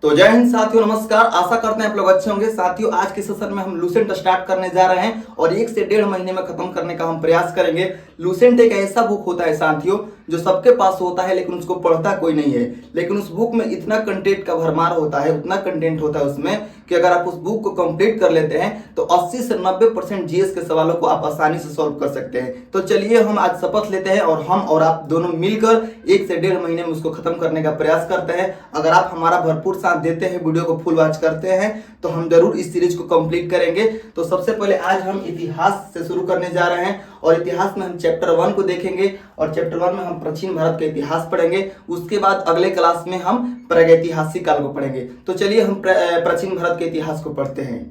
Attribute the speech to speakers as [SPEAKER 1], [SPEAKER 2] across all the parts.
[SPEAKER 1] तो जय हिंद साथियों, नमस्कार। आशा करते हैं आप लोग अच्छे होंगे। साथियों, आज के सेशन में हम लूसेंट स्टार्ट करने जा रहे हैं और 1 से 1.5 महीने में खत्म करने का हम प्रयास करेंगे। लूसेंट एक ऐसा बुक होता है साथियों जो सबके पास होता है लेकिन उसको पढ़ता कोई नहीं है। लेकिन उस बुक में इतना कंटेंट का भरमार होता है, उतना कंटेंट होता है उसमें कि अगर आप उस बुक को कंप्लीट कर लेते हैं तो 80 से 90% जीएस के सवालों को आप आसानी से सॉल्व कर सकते हैं। तो चलिए हम आज शपथ लेते हैं और हम और आप दोनों मिलकर 1 से 1.5 महीने में उसको खत्म करने का प्रयास करते हैं। अगर आप हमारा भरपूर साथ देते हैं, वीडियो को फुल वॉच करते हैं तो हम जरूर इस सीरीज को कंप्लीट करेंगे। तो सबसे पहले आज हम इतिहास से शुरू करने जा रहे हैं और इतिहास में हम चैप्टर 1 को देखेंगे और चैप्टर 1 में हम प्राचीन भारत का इतिहास पढ़ेंगे। उसके बाद अगले क्लास में हम प्रागैतिहासिक काल को पढ़ेंगे। तो चलिए हम प्राचीन भारत के इतिहास को पढ़ते हैं।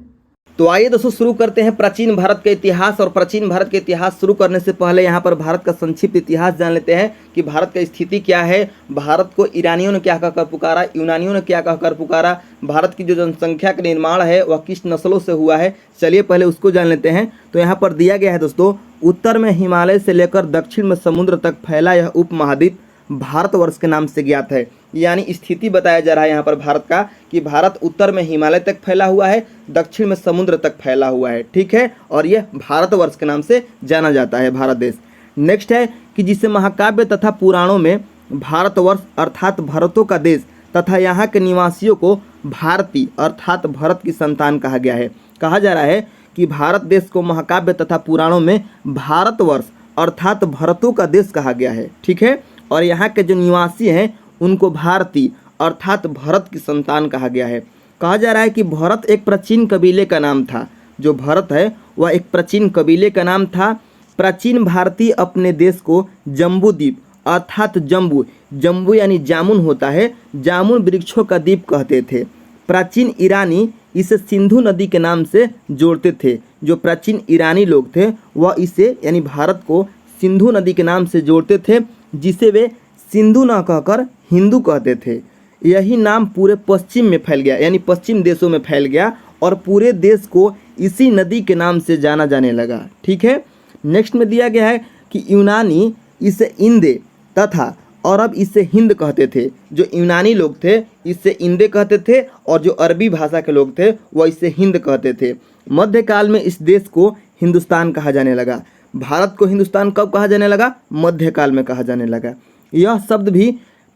[SPEAKER 1] तो आइए दोस्तों शुरू करते हैं प्राचीन भारत का इतिहास। और प्राचीन भारत का इतिहास शुरू करने से पहले यहाँ पर भारत का संक्षिप्त इतिहास जान लेते हैं कि भारत का स्थिति क्या है। भारत को ईरानियों ने क्या कहकर पुकारा, यूनानियों ने क्या कहकर पुकारा, भारत की जो जनसंख्या का निर्माण है वह किस नस्लों से हुआ है, चलिए पहले उसको जान लेते हैं। तो यहाँ पर दिया गया है दोस्तों, उत्तर में हिमालय से लेकर दक्षिण में समुद्र तक फैला यह उपमहाद्वीप भारतवर्ष के नाम से ज्ञात है। यानी स्थिति बताया जा रहा है यहाँ पर भारत का कि भारत उत्तर में हिमालय तक फैला हुआ है, दक्षिण में समुद्र तक फैला हुआ है, ठीक है। और यह भारतवर्ष के नाम से जाना जाता है भारत देश। नेक्स्ट है कि जिसे महाकाव्य तथा पुराणों में भारतवर्ष अर्थात भरतों का देश तथा यहाँ के निवासियों को भारती अर्थात भरत की संतान कहा गया है। कहा जा रहा है कि भारत देश को महाकाव्य तथा पुराणों में भारतवर्ष अर्थात भरतों का देश कहा गया है, ठीक है। और यहाँ के जो निवासी हैं उनको भारती अर्थात भरत की संतान कहा गया है। कहा जा रहा है कि भरत एक प्राचीन कबीले का नाम था। जो भरत है वह एक प्राचीन कबीले का नाम था। प्राचीन भारतीय अपने देश को जम्बूद्वीप अर्थात जम्बू यानी जामुन होता है, जामुन वृक्षों का द्वीप कहते थे। प्राचीन ईरानी इसे सिंधु नदी के नाम से जोड़ते थे। जो प्राचीन ईरानी लोग थे वह इसे यानी भारत को सिंधु नदी के नाम से जोड़ते थे, जिसे वे सिंधु न कहकर हिंदू कहते थे। यही नाम पूरे पश्चिम में फैल गया, यानी पश्चिम देशों में फैल गया और पूरे देश को इसी नदी के नाम से जाना जाने लगा, ठीक है। नेक्स्ट में दिया गया है कि यूनानी इसे इंदे तथा अरब इसे हिंद कहते थे। जो यूनानी लोग थे इसे इंदे कहते थे और जो अरबी भाषा के लोग थे वह इसे हिंद कहते थे। मध्यकाल में इस देश को हिंदुस्तान कहा जाने लगा। भारत को हिंदुस्तान कब कहा जाने लगा? मध्यकाल में कहा जाने लगा। यह शब्द भी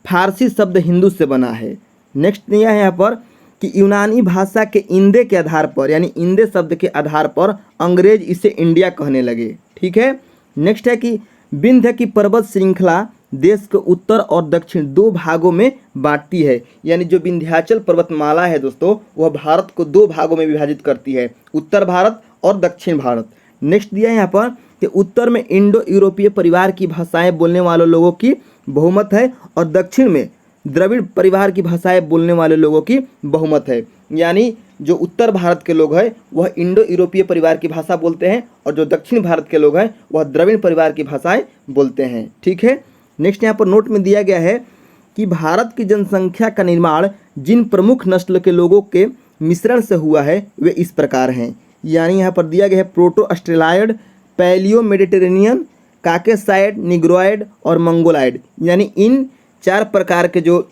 [SPEAKER 1] फारसी शब्द हिंदू से बना है। नेक्स्ट यह है यहाँ पर कि यूनानी भाषा के इंदे के आधार पर यानी इंदे शब्द के आधार पर अंग्रेज इसे इंडिया कहने लगे, ठीक है। नेक्स्ट है कि विंध्य की पर्वत श्रृंखला देश के उत्तर और दक्षिण 2 भागों में बांटती है। यानी जो विंध्याचल पर्वतमाला है दोस्तों वह भारत को 2 भागों में विभाजित करती है, उत्तर भारत और दक्षिण भारत। नेक्स्ट दिया है यहाँ पर कि उत्तर में इंडो यूरोपीय परिवार की भाषाएं बोलने वाले लोगों की बहुमत है और दक्षिण में द्रविड़ परिवार की भाषाएं बोलने वाले लोगों की बहुमत है। यानी जो उत्तर भारत के लोग हैं वह इंडो यूरोपीय परिवार की भाषा बोलते हैं और जो दक्षिण भारत के लोग हैं वह द्रविड़ परिवार की भाषाएं बोलते हैं, ठीक है। नेक्स्ट यहाँ पर नोट में दिया गया है कि भारत की जनसंख्या का निर्माण जिन प्रमुख नस्ल के लोगों के मिश्रण से हुआ है वे इस प्रकार हैं। यानी यहाँ पर दिया गया है Proto Australoid, Paleo Mediterranean, Caucasoid, Negroid और मंगोलाइड। यानी इन 4 प्रकार के जो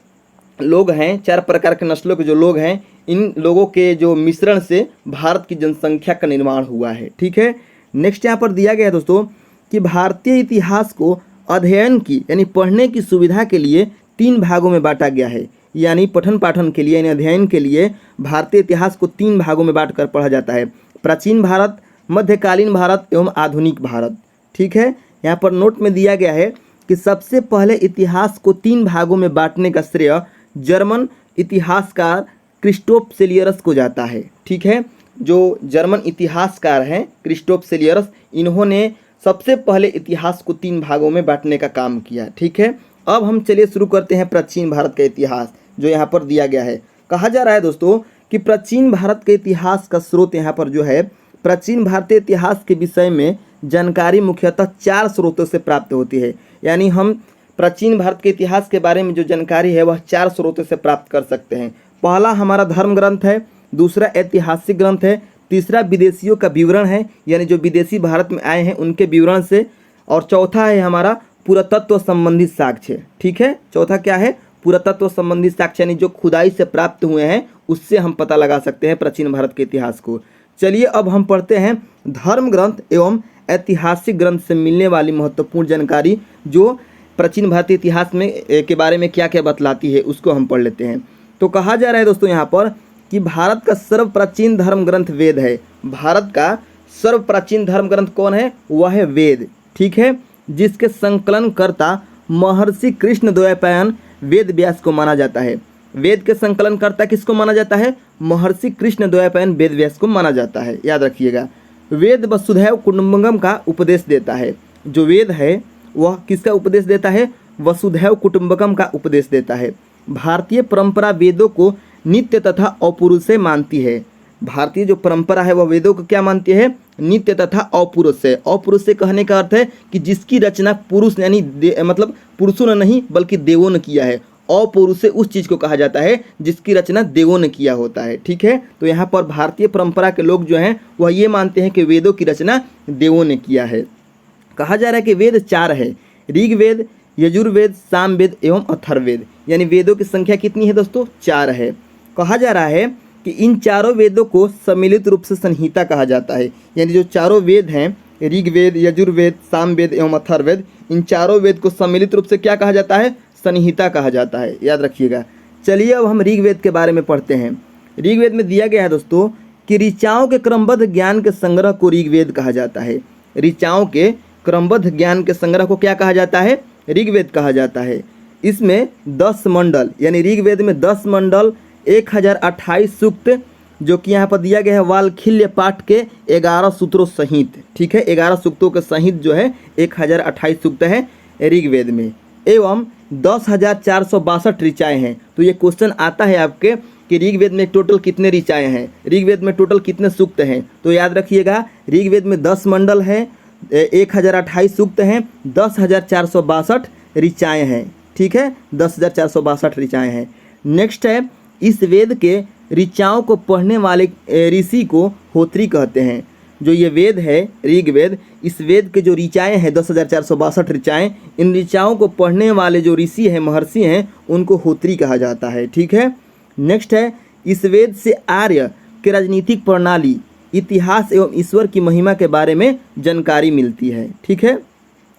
[SPEAKER 1] लोग हैं, 4 प्रकार के नस्लों के जो लोग हैं, इन लोगों के जो मिश्रण से भारत की जनसंख्या का निर्माण हुआ है, ठीक है। नेक्स्ट यहाँ पर दिया गया है दोस्तों कि भारतीय इतिहास को अध्ययन की यानी पढ़ने की सुविधा के लिए 3 भागों में बांटा गया है। यानी पठन पाठन के लिए यानी अध्ययन के लिए भारतीय इतिहास को 3 भागों में बांट कर पढ़ा जाता है, प्राचीन भारत, मध्यकालीन भारत एवं आधुनिक भारत, ठीक है। यहाँ पर नोट में दिया गया है कि सबसे पहले इतिहास को 3 भागों में बांटने का श्रेय जर्मन इतिहासकार क्रिस्टोफ सेलियरस को जाता है, ठीक है। जो जर्मन इतिहासकार हैं क्रिस्टोफ सेलियरस, इन्होंने सबसे पहले इतिहास को 3 भागों में बांटने का काम किया, ठीक है। अब हम चलिए शुरू करते हैं प्राचीन भारत का इतिहास जो यहाँ पर दिया गया है। कहा जा रहा है दोस्तों कि प्राचीन भारत के इतिहास का स्रोत यहाँ पर जो है, प्राचीन भारतीय इतिहास के विषय में जानकारी मुख्यतः 4 स्रोतों से प्राप्त होती है। यानी हम प्राचीन भारत के इतिहास के बारे में जो जानकारी है वह 4 स्रोतों से प्राप्त कर सकते हैं। पहला हमारा धर्म ग्रंथ है, दूसरा ऐतिहासिक ग्रंथ है, तीसरा विदेशियों का विवरण है यानी जो विदेशी भारत में आए हैं उनके विवरण से, और चौथा है हमारा पुरातत्व संबंधित साक्ष्य, ठीक है। चौथा क्या है? पुरातत्व संबंधी साक्ष्य यानी जो खुदाई से प्राप्त हुए हैं उससे हम पता लगा सकते हैं प्राचीन भारत के इतिहास को। चलिए अब हम पढ़ते हैं धर्म ग्रंथ एवं ऐतिहासिक ग्रंथ से मिलने वाली महत्वपूर्ण जानकारी जो प्राचीन भारतीय इतिहास में के बारे में क्या क्या बतलाती है उसको हम पढ़ लेते हैं। तो कहा जा रहा है दोस्तों यहाँ पर कि भारत का सर्व प्राचीन धर्म ग्रंथ वेद है। भारत का सर्व प्राचीन धर्म ग्रंथ कौन है? वह है वेद, ठीक है, जिसके संकलनकर्ता महर्षि कृष्णद्वैपायन वेद व्यास को माना जाता है। वेद के संकलनकर्ता किसको माना जाता है? महर्षि कृष्णद्वैपायन वेद व्यास को माना जाता है, याद रखिएगा। वेद वसुधैव कुटुंबकम का उपदेश देता है। जो वेद है वह किसका उपदेश देता है? वसुधैव कुटुंबकम का उपदेश देता है। भारतीय परंपरा वेदों को नित्य तथा अपौरुषेय मानती है। भारतीय जो परंपरा है वह वेदों को क्या मानती है? नित्य तथा अपौरुषेय। अपौरुषेय कहने का अर्थ है कि जिसकी रचना पुरुष यानी मतलब पुरुषों ने नहीं बल्कि देवों ने किया है। अपौरुषेय उस चीज़ को कहा जाता है जिसकी रचना देवों ने किया होता है, ठीक है। तो यहाँ पर भारतीय परंपरा के लोग जो हैं वह ये मानते हैं कि वेदों की रचना देवों ने किया है। कहा जा रहा है कि वेद 4 है, ऋग्वेद, यजुर्वेद, सामवेद एवं अथर्ववेद। यानी वेदों की संख्या कितनी है दोस्तों? 4 है। कहा जा रहा है कि इन चारों वेदों को सम्मिलित रूप से संहिता कहा जाता है। यानी जो चारों वेद हैं ऋग्वेद, यजुर्वेद, सामवेद एवं अथर्ववेद, इन चारों वेद को सम्मिलित रूप से क्या कहा जाता है? संहिता कहा जाता है, याद रखिएगा। चलिए अब हम ऋग्वेद के बारे में पढ़ते हैं। ऋग्वेद में दिया गया है दोस्तों कि ऋचाओं के क्रमबद्ध ज्ञान के संग्रह को ऋग्वेद कहा जाता है। ऋचाओं के क्रमबद्ध ज्ञान के संग्रह को क्या कहा जाता है? ऋग्वेद कहा जाता है। इसमें 10 मंडल यानी ऋग्वेद में 10 मंडल, 1028 सूक्त, जो कि यहाँ पर दिया गया है वाल्खिल्य पाठ के 11 सूत्रों सहित, ठीक है, 11 सूक्तों के सहित जो है 1028 सूक्त है ऋग्वेद में, एवं 10,462 ऋचाएँ हैं। तो ये क्वेश्चन आता है आपके कि ऋग्वेद में टोटल कितने ऋचाएँ हैं, ऋग्वेद में टोटल कितने सूक्त हैं। तो याद रखिएगा ऋग्वेद में 10 मंडल है, 1028 सूक्त हैं, 10,462 ऋचाएँ हैं, ठीक है, 10,462 ऋचाएँ हैं। नेक्स्ट है, इस वेद के ऋचाओं को पढ़ने वाले ऋषि को होत्री कहते हैं। जो ये वेद है ऋग्वेद, इस वेद के जो ऋचाएँ हैं 10,462 ऋचाएँ, इन ऋचाओं को पढ़ने वाले जो ऋषि हैं, महर्षि हैं, उनको होत्री कहा जाता है, ठीक है। नेक्स्ट है, इस वेद से आर्य के राजनीतिक प्रणाली, इतिहास एवं ईश्वर की महिमा के बारे में जानकारी मिलती है, ठीक है।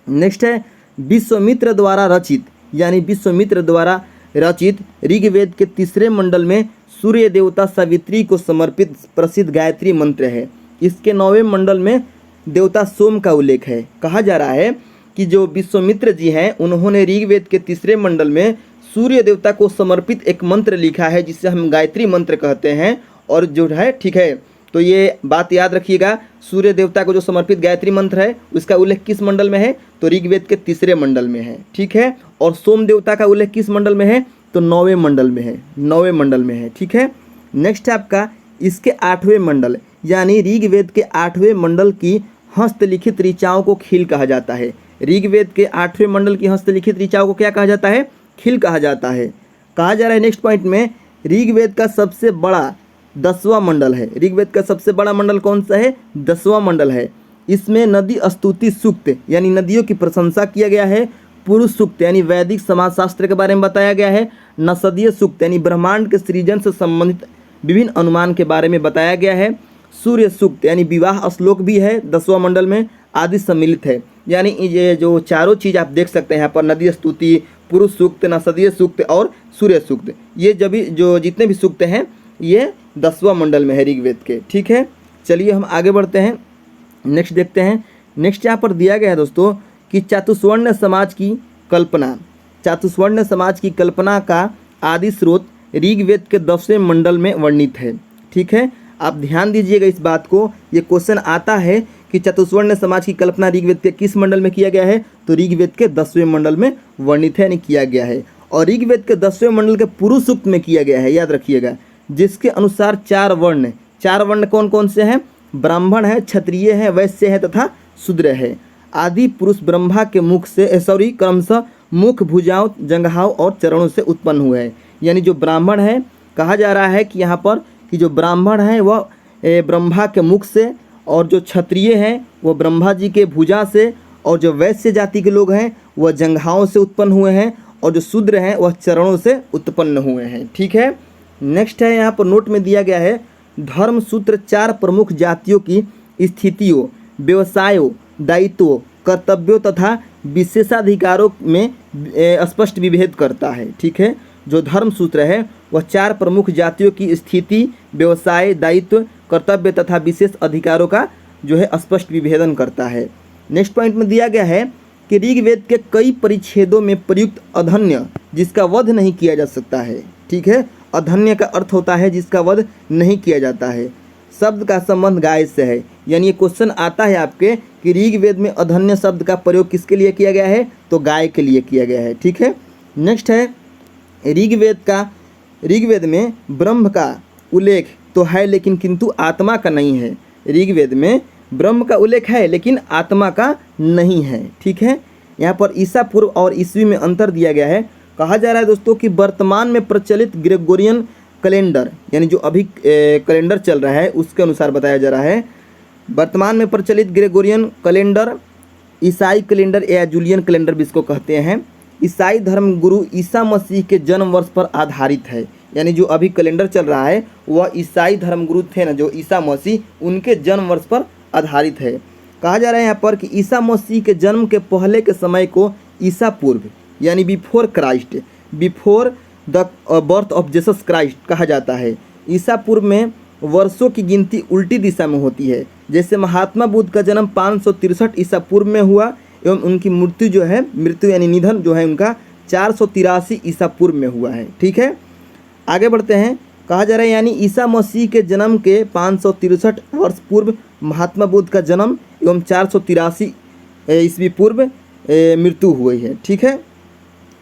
[SPEAKER 1] नेक्स्ट है, विश्वामित्र द्वारा रचित यानी विश्वामित्र द्वारा रचित ऋग्वेद के 3 मंडल में सूर्य देवता सावित्री को समर्पित प्रसिद्ध गायत्री मंत्र है। इसके 9वें मंडल में देवता सोम का उल्लेख है। कहा जा रहा है कि जो विश्वामित्र जी हैं उन्होंने ऋग्वेद के 3 मंडल में सूर्य देवता को समर्पित एक मंत्र लिखा है जिसे हम गायत्री मंत्र कहते हैं, और जो है, ठीक है, तो ये बात याद रखिएगा, सूर्य देवता को जो समर्पित गायत्री मंत्र है उसका उल्लेख किस मंडल में है? तो ऋग्वेद के 3 मंडल में है, ठीक है। और सोम देवता का उल्लेख किस मंडल में है? तो 9वें मंडल में है, 9वें मंडल में है, ठीक है। नेक्स्ट है आपका इसके 8वें मंडल यानी ऋग्वेद के 8वें मंडल की हस्तलिखित ऋचाओं को खील कहा जाता है। ऋग्वेद के 8वें मंडल की हस्तलिखित ऋचाओं को क्या कहा जाता है? खील कहा जाता है। कहा जा रहा है नेक्स्ट पॉइंट में, ऋग्वेद का सबसे बड़ा 10वां मंडल है। ऋग्वेद का सबसे बड़ा मंडल कौन सा है? 10वां मंडल है। इसमें नदी स्तुति सूक्त यानी नदियों की प्रशंसा किया गया है, पुरुष सूक्त यानी वैदिक समाजशास्त्र के बारे में बताया गया है, नसदीय सूक्त यानी ब्रह्मांड के सृजन से संबंधित विभिन्न अनुमान के बारे में बताया गया है, सूर्य सूक्त यानी विवाह श्लोक भी है 10वां मंडल में, आदि सम्मिलित है। यानी ये जो चारों चीज़ आप देख सकते हैं यहाँ पर, नदी स्तुति, पुरुष सूक्त, नसदीय सूक्त और सूर्य सूक्त, ये जो जितने भी सूक्त हैं ये 10वां मंडल में है ऋग्वेद के, ठीक है। चलिए हम आगे बढ़ते हैं, नेक्स्ट देखते हैं। नेक्स्ट यहाँ पर दिया गया है दोस्तों कि चातुर्वर्ण समाज की कल्पना, चातुर्वर्ण समाज की कल्पना का आदि स्रोत ऋग्वेद के 10वें मंडल में वर्णित है, ठीक है। आप ध्यान दीजिएगा इस बात को, ये क्वेश्चन आता है कि चतुर्वर्ण समाज की कल्पना ऋग्वेद के किस मंडल में किया गया है? तो ऋग्वेद के 10वें मंडल में वर्णित है यानी किया गया है, और ऋग्वेद के 10वें मंडल के पुरुष सूक्त में किया गया है, याद रखिएगा, जिसके अनुसार 4 वर्ण कौन कौन से हैं? ब्राह्मण है, क्षत्रिय है, वैश्य है तथा शूद्र है। आदि पुरुष ब्रह्मा के मुख से क्रमशः मुख, भुजाओं, जंघाओं और चरणों से उत्पन्न हुए हैं। यानी जो ब्राह्मण है, कहा जा रहा है कि यहाँ पर कि जो ब्राह्मण है वह ब्रह्मा के मुख से, और जो क्षत्रिय हैं वह ब्रह्मा जी के भुजा से, और जो वैश्य जाति के लोग हैं वह जंघाओं से उत्पन्न हुए हैं, और जो शूद्र हैं वह चरणों से उत्पन्न हुए हैं। ठीक है, नेक्स्ट है यहाँ पर नोट में दिया गया है धर्म सूत्र 4 प्रमुख जातियों की स्थितियों, व्यवसायों, दायित्वों, कर्तव्यों तथा विशेषाधिकारों में स्पष्ट विभेद करता है। ठीक है, जो धर्म सूत्र है वह 4 प्रमुख जातियों की स्थिति, व्यवसाय, दायित्व, कर्तव्य तथा विशेष अधिकारों का जो है स्पष्ट विभेदन करता है। नेक्स्ट पॉइंट में दिया गया है कि ऋग्वेद के कई परिच्छेदों में प्रयुक्त अधन्य जिसका वध नहीं किया जा सकता है। ठीक है, अधन्य का अर्थ होता है जिसका वध नहीं किया जाता है। शब्द का संबंध गाय से है, यानी ये क्वेश्चन आता है आपके कि ऋग्वेद में अधन्य शब्द का प्रयोग किसके लिए किया गया है, तो गाय के लिए किया गया है। ठीक है, नेक्स्ट है ऋग्वेद में ब्रह्म का उल्लेख तो है लेकिन किंतु आत्मा का नहीं है। ऋग्वेद में ब्रह्म का उल्लेख है लेकिन आत्मा का नहीं है। ठीक है, यहाँ पर ईसा पूर्व और ईस्वी में अंतर दिया गया है। कहा जा रहा है दोस्तों कि वर्तमान में प्रचलित ग्रेगोरियन कैलेंडर, यानी जो अभी कैलेंडर चल रहा है उसके अनुसार बताया जा रहा है, वर्तमान में प्रचलित ग्रेगोरियन कैलेंडर ईसाई कैलेंडर या जूलियन कैलेंडर भी इसको कहते हैं, ईसाई धर्म गुरु ईसा मसीह के जन्म वर्ष पर आधारित है। यानी जो अभी कैलेंडर चल रहा है वह ईसाई धर्म गुरु थे ना, जो ईसा मसीह, उनके जन्म वर्ष पर आधारित है। कहा जा रहा है यहाँ पर कि ईसा मसीह के जन्म के पहले के समय को ईसा पूर्व यानी before Christ, before the birth of Jesus Christ कहा जाता है। ईसा पूर्व में वर्षों की गिनती उल्टी दिशा में होती है। जैसे महात्मा बुद्ध का जन्म 563 ईसा पूर्व में हुआ एवं उनकी मृत्यु यानी निधन जो है उनका 483 ईसा पूर्व में हुआ है। ठीक है, आगे बढ़ते हैं। कहा जा रहा है यानी ईसा मसीह के जन्म के 563 वर्ष पूर्व महात्मा बुद्ध का जन्म एवं 483 ईस्वी पूर्व मृत्यु हुई है। ठीक है,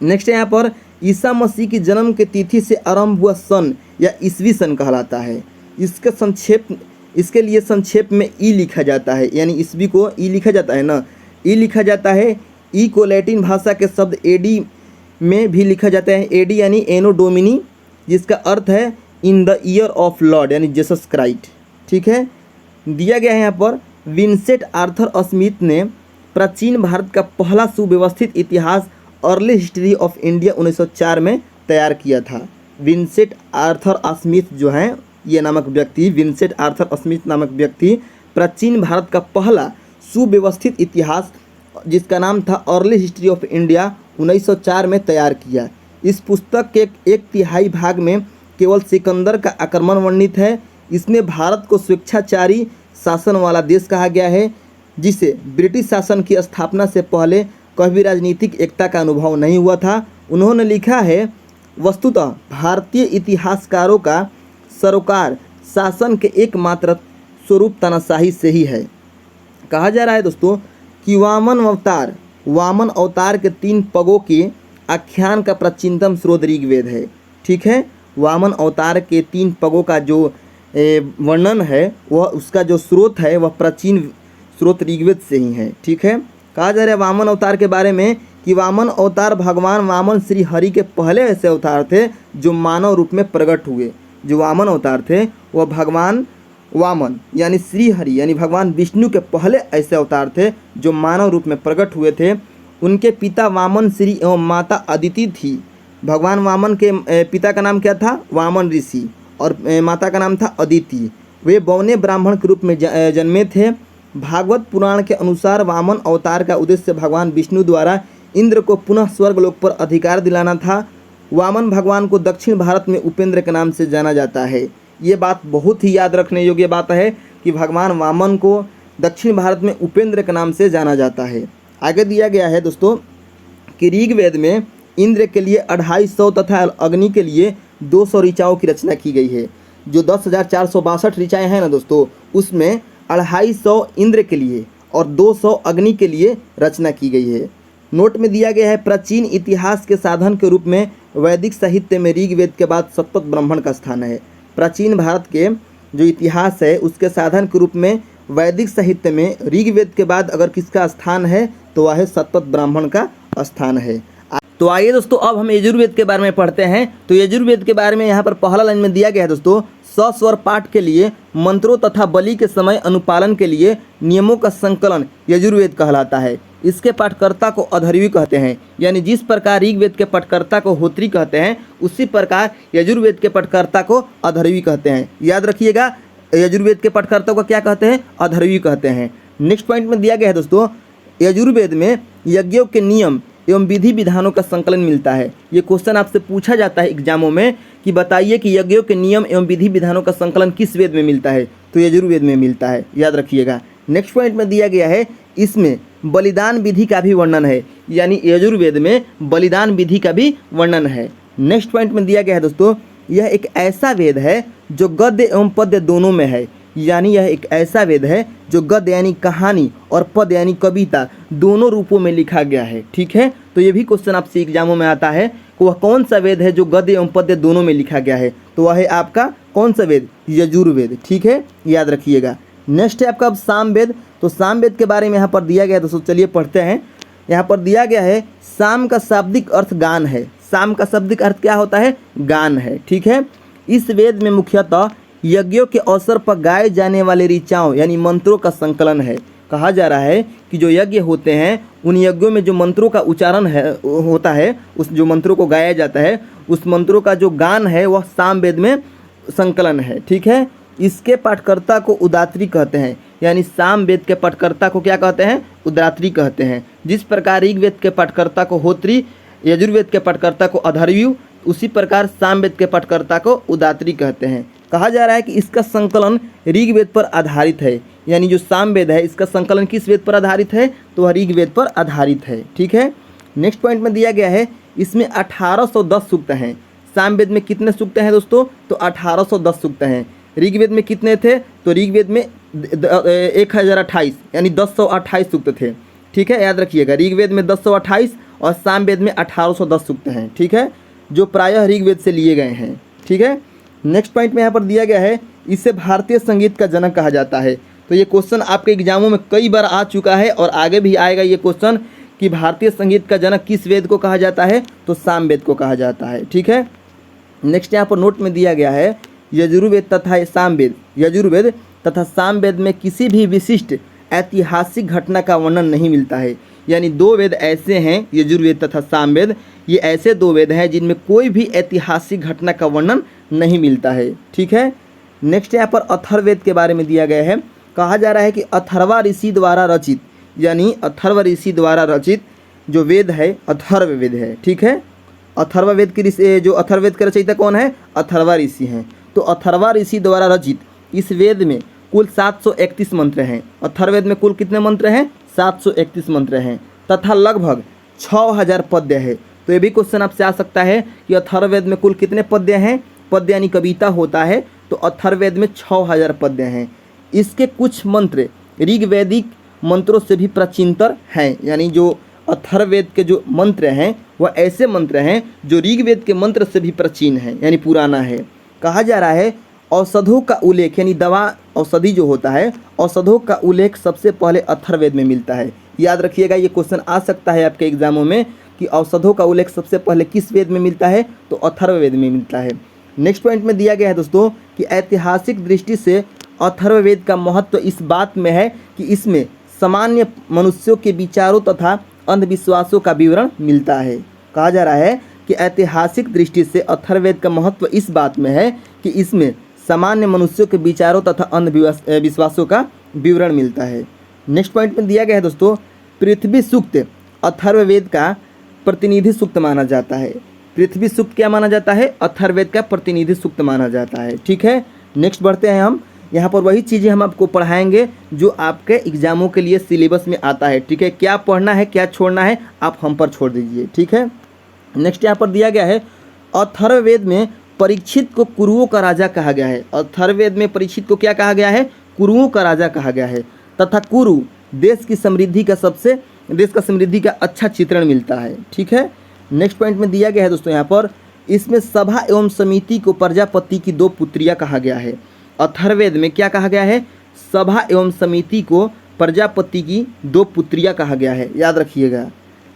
[SPEAKER 1] नेक्स्ट यहाँ पर ईसा मसीह की जन्म के तिथि से आरंभ हुआ सन या ईस्वी सन कहलाता है। इसके लिए संक्षेप में ई लिखा जाता है, यानी ईस्वी को ई लिखा जाता है ना, ई लिखा जाता है। ई को लैटिन भाषा के शब्द एडी में भी लिखा जाता है, एडी यानी एनो डोमिनी, जिसका अर्थ है in the year of Lord यानी जीसस क्राइस्ट। ठीक है, दिया गया है यहाँ पर विंसेंट आर्थर स्मिथ ने प्राचीन भारत का पहला सुव्यवस्थित इतिहास अर्ली हिस्ट्री ऑफ इंडिया 1904 में तैयार किया था। विंसेंट आर्थर स्मिथ जो हैं ये नामक व्यक्ति, विंसेंट आर्थर स्मिथ नामक व्यक्ति प्राचीन भारत का पहला सुव्यवस्थित इतिहास जिसका नाम था अर्ली हिस्ट्री ऑफ इंडिया 1904 में तैयार किया। इस पुस्तक के 1/3 भाग में केवल सिकंदर का आक्रमण वर्णित है। इसमें भारत को स्वेच्छाचारी शासन वाला देश कहा गया है, जिसे ब्रिटिश शासन की स्थापना से पहले कभी राजनीतिक एकता का अनुभव नहीं हुआ था। उन्होंने लिखा है, वस्तुतः भारतीय इतिहासकारों का सरोकार शासन के एकमात्र स्वरूप तानाशाही से ही है। कहा जा रहा है दोस्तों कि वामन अवतार के 3 पगों के आख्यान का प्राचीनतम स्रोत ऋग्वेद है। ठीक है, वामन अवतार के 3 पगों का जो वर्णन है वह उसका जो स्रोत है वह प्राचीन स्रोत ऋग्वेद से ही है। ठीक है, कहा जा रहा है वामन अवतार के बारे में कि वामन अवतार भगवान वामन श्री हरि के पहले ऐसे अवतार थे जो मानव रूप में प्रकट हुए। जो वामन अवतार थे वह भगवान वामन यानी श्री हरि यानी भगवान विष्णु के पहले ऐसे अवतार थे जो मानव रूप में प्रकट हुए थे। उनके पिता वामन श्री एवं माता अदिति थी। भगवान वामन के पिता का नाम क्या था? वामन ऋषि, और माता का नाम था अदिति। वे बौने ब्राह्मण के रूप में जन्मे थे। भागवत पुराण के अनुसार वामन अवतार का उद्देश्य भगवान विष्णु द्वारा इंद्र को पुनः स्वर्गलोक पर अधिकार दिलाना था। वामन भगवान को दक्षिण भारत में उपेंद्र के नाम से जाना जाता है। ये बात बहुत ही याद रखने योग्य बात है कि भगवान वामन को दक्षिण भारत में उपेंद्र के नाम से जाना जाता है। आगे दिया गया है दोस्तों कि ऋग्वेद में इंद्र के लिए 250 तथा अग्नि के लिए 200 ऋचाओं की रचना की गई है। जो 10,462 ऋचाएँ हैं ना दोस्तों, उसमें 250 इंद्र के लिए और 200 अग्नि के लिए रचना की गई है। नोट में दिया गया है प्राचीन इतिहास के साधन के रूप में वैदिक साहित्य में ऋग्वेद के बाद सतपथ ब्राह्मण का स्थान है। प्राचीन भारत के जो इतिहास है उसके साधन के रूप में वैदिक साहित्य में ऋग्वेद के बाद अगर किसका स्थान है तो वह है सतपथ ब्राह्मण का स्थान है। तो आइए दोस्तों अब हम यजुर्वेद के बारे में पढ़ते हैं। तो यजुर्वेद के बारे में यहाँ पर पहला लाइन में दिया गया है दोस्तों, सस्वर पाठ के लिए मंत्रों तथा बलि के समय अनुपालन के लिए नियमों का संकलन यजुर्वेद कहलाता है। इसके पाठकर्ता को अथर्वी कहते हैं। यानी जिस प्रकार ऋग्वेद के पाठकर्ता को होत्री कहते हैं, उसी प्रकार यजुर्वेद के पाठकर्ता को अथर्वी कहते हैं। याद रखिएगा, यजुर्वेद के पाठकर्ता को क्या कहते हैं? अथर्वी कहते हैं। नेक्स्ट पॉइंट में दिया गया है दोस्तों, यजुर्वेद में यज्ञों के नियम एवं विधि विधानों का संकलन मिलता है। ये क्वेश्चन आपसे पूछा जाता है एग्जामों में कि बताइए कि यज्ञों के नियम एवं विधि विधानों का संकलन किस वेद में मिलता है? तो यजुर्वेद में मिलता है, याद रखिएगा। नेक्स्ट पॉइंट में दिया गया है, इसमें बलिदान विधि का भी वर्णन है। यानी यजुर्वेद में बलिदान विधि का भी वर्णन है। नेक्स्ट पॉइंट में दिया गया है दोस्तों, यह एक ऐसा वेद है जो गद्य एवं पद्य दोनों में है। यानी यह एक ऐसा वेद है जो गद्य यानी कहानी और पद्य यानी कविता दोनों रूपों में लिखा गया है। ठीक है, तो ये भी क्वेश्चन आपसे एग्जामों में आता है कि वह कौन सा वेद है जो गद्य एवं पद्य दोनों में लिखा गया है? तो वह है आपका कौन सा वेद? यजुर्वेद। ठीक है, याद रखिएगा। नेक्स्ट है आपका अब सामवेद। तो सामवेद के बारे में यहाँ पर दिया गया है दोस्तों, चलिए पढ़ते हैं। यहाँ पर दिया गया है, साम का शाब्दिक अर्थ गान है। साम का शाब्दिक अर्थ क्या होता है? गान है। ठीक है, इस वेद में मुख्यतः यज्ञों के अवसर पर गाए जाने वाले ऋचाओं यानी मंत्रों का संकलन है। कहा जा रहा है कि जो यज्ञ होते हैं, उन यज्ञों में जो मंत्रों का उच्चारण है होता है, उस जो मंत्रों को गाया जाता है, उस मंत्रों का जो गान है वह सामवेद में संकलन है। ठीक है, इसके पाठकर्ता को उदात्री कहते हैं। यानी सामवेद के पाठकर्ता को क्या कहते हैं? उदात्री कहते हैं। जिस प्रकार ऋग्वेद के पाठकर्ता को होत्री, यजुर्वेद के पाठकर्ता को अथर्वी, उसी प्रकार सामवेद के पाठकर्ता को उदात्री कहते हैं। कहा जा रहा है कि इसका संकलन ऋग्वेद पर आधारित है। यानी जो सामवेद है, इसका संकलन किस वेद पर आधारित है? तो वह ऋग्वेद पर आधारित है। ठीक है, नेक्स्ट पॉइंट में दिया गया है, इसमें 1810 सूक्त हैं। सामवेद में कितने सूक्त हैं दोस्तों? तो 1810 सूक्त हैं। ऋग्वेद में कितने थे? तो ऋग्वेद में 1028 यानी 1028 सूक्त थे। ठीक है, याद रखिएगा, ऋग्वेद में 1028 और सामवेद में 1810 सूक्त हैं। ठीक है, जो प्रायः ऋग्वेद से लिए गए हैं। ठीक है, नेक्स्ट पॉइंट में यहाँ पर दिया गया है, इसे भारतीय संगीत का जनक कहा जाता है। तो ये क्वेश्चन आपके एग्जामों में कई बार आ चुका है और आगे भी आएगा ये क्वेश्चन कि भारतीय संगीत का जनक किस वेद को कहा जाता है? तो सामवेद को कहा जाता है। ठीक है, नेक्स्ट यहाँ पर नोट में दिया गया है, यजुर्वेद तथा सामवेद, यजुर्वेद तथा सामवेद में किसी भी विशिष्ट ऐतिहासिक घटना का वर्णन नहीं मिलता है। यानी दो वेद ऐसे हैं, यजुर्वेद तथा सामवेद, ये ऐसे दो वेद हैं जिनमें कोई भी ऐतिहासिक घटना का वर्णन नहीं मिलता है। ठीक है, नेक्स्ट यहाँ पर अथर्ववेद के बारे में दिया गया है। कहा जा रहा है कि अथर्वा ऋषि द्वारा रचित, यानी अथर्व ऋषि द्वारा रचित जो वेद है अथर्ववेद है। ठीक है, अथर्ववेद की जो अथर्ववेद के रचयिता कौन है? अथर्वा ऋषि हैं। तो अथर्वा ऋषि द्वारा रचित इस वेद में कुल 731 मंत्र हैं। अथर्ववेद में कुल कितने मंत्र हैं? 731 मंत्र हैं तथा लगभग 6000 पद्य है। तो ये भी क्वेश्चन आपसे आ सकता है कि अथर्ववेद में कुल कितने पद्य हैं? पद्य यानी कविता होता है, तो अथर्ववेद में 6000 पद्य हैं। इसके कुछ मंत्र ऋग्वैदिक मंत्रों से भी प्राचीनतर हैं। यानी जो अथर्ववेद के जो मंत्र हैं वह ऐसे मंत्र हैं जो ऋग्वेद के मंत्र से भी प्राचीन है, यानी पुराना है। कहा जा रहा है औषधों का उल्लेख, यानी दवा औषधि जो होता है, औषधों का उल्लेख सबसे पहले अथर्ववेद में मिलता है। याद रखिएगा, ये क्वेश्चन आ सकता है आपके एग्जामों में कि औषधों का उल्लेख सबसे पहले किस वेद में मिलता है? तो अथर्ववेद में मिलता है। नेक्स्ट पॉइंट में दिया गया है दोस्तों कि ऐतिहासिक दृष्टि से अथर्ववेद का महत्व इस बात में है कि इसमें सामान्य मनुष्यों के विचारों तथा अंधविश्वासों का विवरण मिलता है। कहा जा रहा है कि ऐतिहासिक दृष्टि से अथर्ववेद का महत्व इस बात में है कि इसमें सामान्य मनुष्यों के विचारों तथा अंधविश्वासों का विवरण मिलता है। नेक्स्ट पॉइंट में दिया गया है दोस्तों, पृथ्वी सूक्त अथर्ववेद का प्रतिनिधि सूक्त माना जाता है। पृथ्वी सूक्त क्या माना जाता है? अथर्ववेद का प्रतिनिधि सूक्त माना जाता है। ठीक है, नेक्स्ट बढ़ते हैं हम। यहाँ पर वही चीज़ें हम आपको पढ़ाएंगे जो आपके एग्जामों के लिए सिलेबस में आता है। ठीक है, क्या पढ़ना है क्या छोड़ना है आप हम पर छोड़ दीजिए। ठीक है, नेक्स्ट यहाँ पर दिया गया है, अथर्ववेद में परीक्षित को कुरुओं का राजा कहा गया है। अथर्ववेद में परीक्षित को क्या कहा गया है? कुरुओं का राजा कहा गया है तथा कुरु देश की समृद्धि का समृद्धि का अच्छा चित्रण मिलता है। ठीक है, नेक्स्ट पॉइंट में दिया गया है दोस्तों यहाँ पर, इसमें सभा एवं समिति को प्रजापति की 2 पुत्रियाँ कहा गया है। अथर्ववेद में क्या कहा गया है? सभा एवं समिति को प्रजापति की 2 पुत्रियाँ कहा गया है। याद रखिएगा।